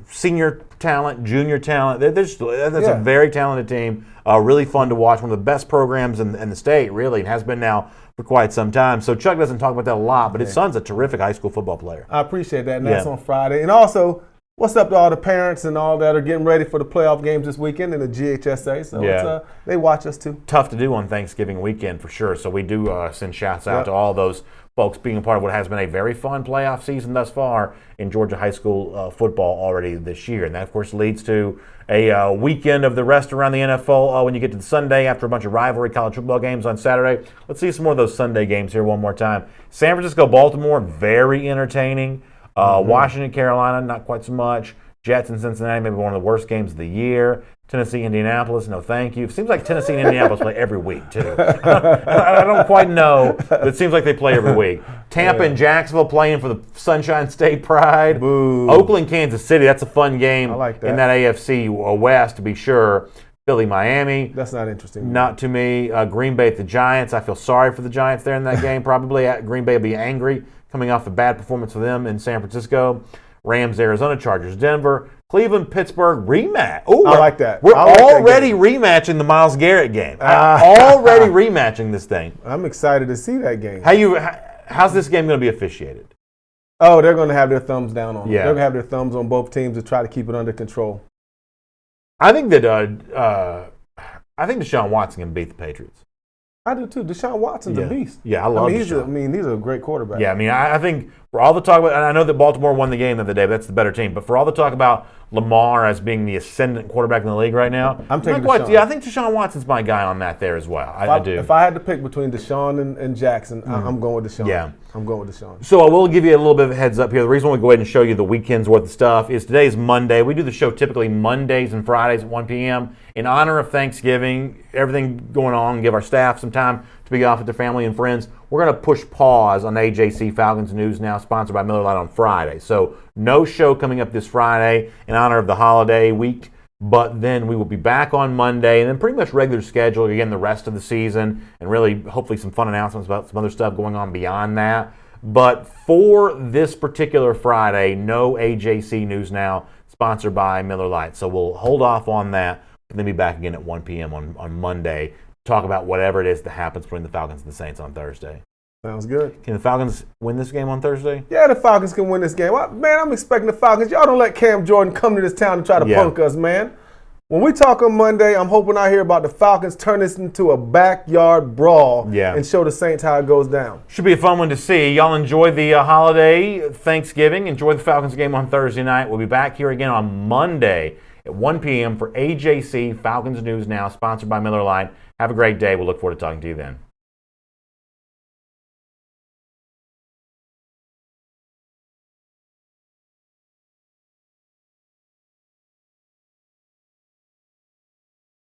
senior talent, junior talent. That's a very talented team. Really fun to watch. One of the best programs in the state, really, and has been now for quite some time. So Chuck doesn't talk about that a lot, but his son's a terrific high school football player. I appreciate that, and that's on Friday. And also, what's up to all the parents and all that are getting ready for the playoff games this weekend in the GHSA? So they watch us too. Tough to do on Thanksgiving weekend for sure. So we do send shouts out to all those folks being a part of what has been a very fun playoff season thus far in Georgia high school football already this year. And that, of course, leads to a weekend of the rest around the NFL when you get to the Sunday after a bunch of rivalry college football games on Saturday. Let's see some more of those Sunday games here one more time. San Francisco, Baltimore, very entertaining. Washington, Carolina, not quite so much. Jets and Cincinnati, maybe one of the worst games of the year. Tennessee, Indianapolis, no thank you. It seems like Tennessee and Indianapolis play every week, too. I don't quite know, but it seems like they play every week. Tampa and Jacksonville playing for the Sunshine State Pride. Boo. Oakland, Kansas City, that's a fun game I like that. in that AFC West, to be sure. Philly, Miami. That's not interesting. Not to me. Green Bay at the Giants. I feel sorry for the Giants there in that game, probably. Green Bay will be angry coming off a bad performance for them in San Francisco. Rams, Arizona, Chargers, Denver, Cleveland, Pittsburgh, rematch. Ooh, I like that. We're like already rematching the Myles Garrett game. Already rematching this thing. I'm excited to see that game. How's this game going to be officiated? Oh, they're going to have their thumbs down on it. Yeah. They're going to have their thumbs on both teams to try to keep it under control. I think that Deshaun Watson can beat the Patriots. I do too. Deshaun Watson's a beast. Yeah, I love Deshaun. He's a great quarterback. Yeah, I think for all the talk about, and I know that Baltimore won the game the other day, but that's the better team. But for all the talk about Lamar as being the ascendant quarterback in the league right now. I'm taking not quite, Deshaun. Yeah, I think Deshaun Watson's my guy on that there as well. I do. If I had to pick between Deshaun and Jackson, I'm going with Deshaun. Yeah. I'm going with Deshaun. So I will give you a little bit of a heads up here. The reason we go ahead and show you the weekend's worth of stuff is today is Monday. We do the show typically Mondays and Fridays at 1 p.m. in honor of Thanksgiving, everything going on, give our staff some time to be off with their family and friends. We're going to push pause on AJC Falcons News Now, sponsored by Miller Lite on Friday. So no show coming up this Friday in honor of the holiday week. But then we will be back on Monday, and then pretty much regular schedule again the rest of the season, and really hopefully some fun announcements about some other stuff going on beyond that. But for this particular Friday, no AJC News Now, sponsored by Miller Lite. So we'll hold off on that, and then be back again at 1 p.m. on Monday to talk about whatever it is that happens between the Falcons and the Saints on Thursday. Sounds good. Can the Falcons win this game on Thursday? Yeah, the Falcons can win this game. Man, I'm expecting the Falcons. Y'all don't let Cam Jordan come to this town and try to punk us, man. When we talk on Monday, I'm hoping I hear about the Falcons turn this into a backyard brawl and show the Saints how it goes down. Should be a fun one to see. Y'all enjoy the holiday, Thanksgiving. Enjoy the Falcons game on Thursday night. We'll be back here again on Monday at 1 p.m. for AJC Falcons News Now, sponsored by Miller Lite. Have a great day. We'll look forward to talking to you then.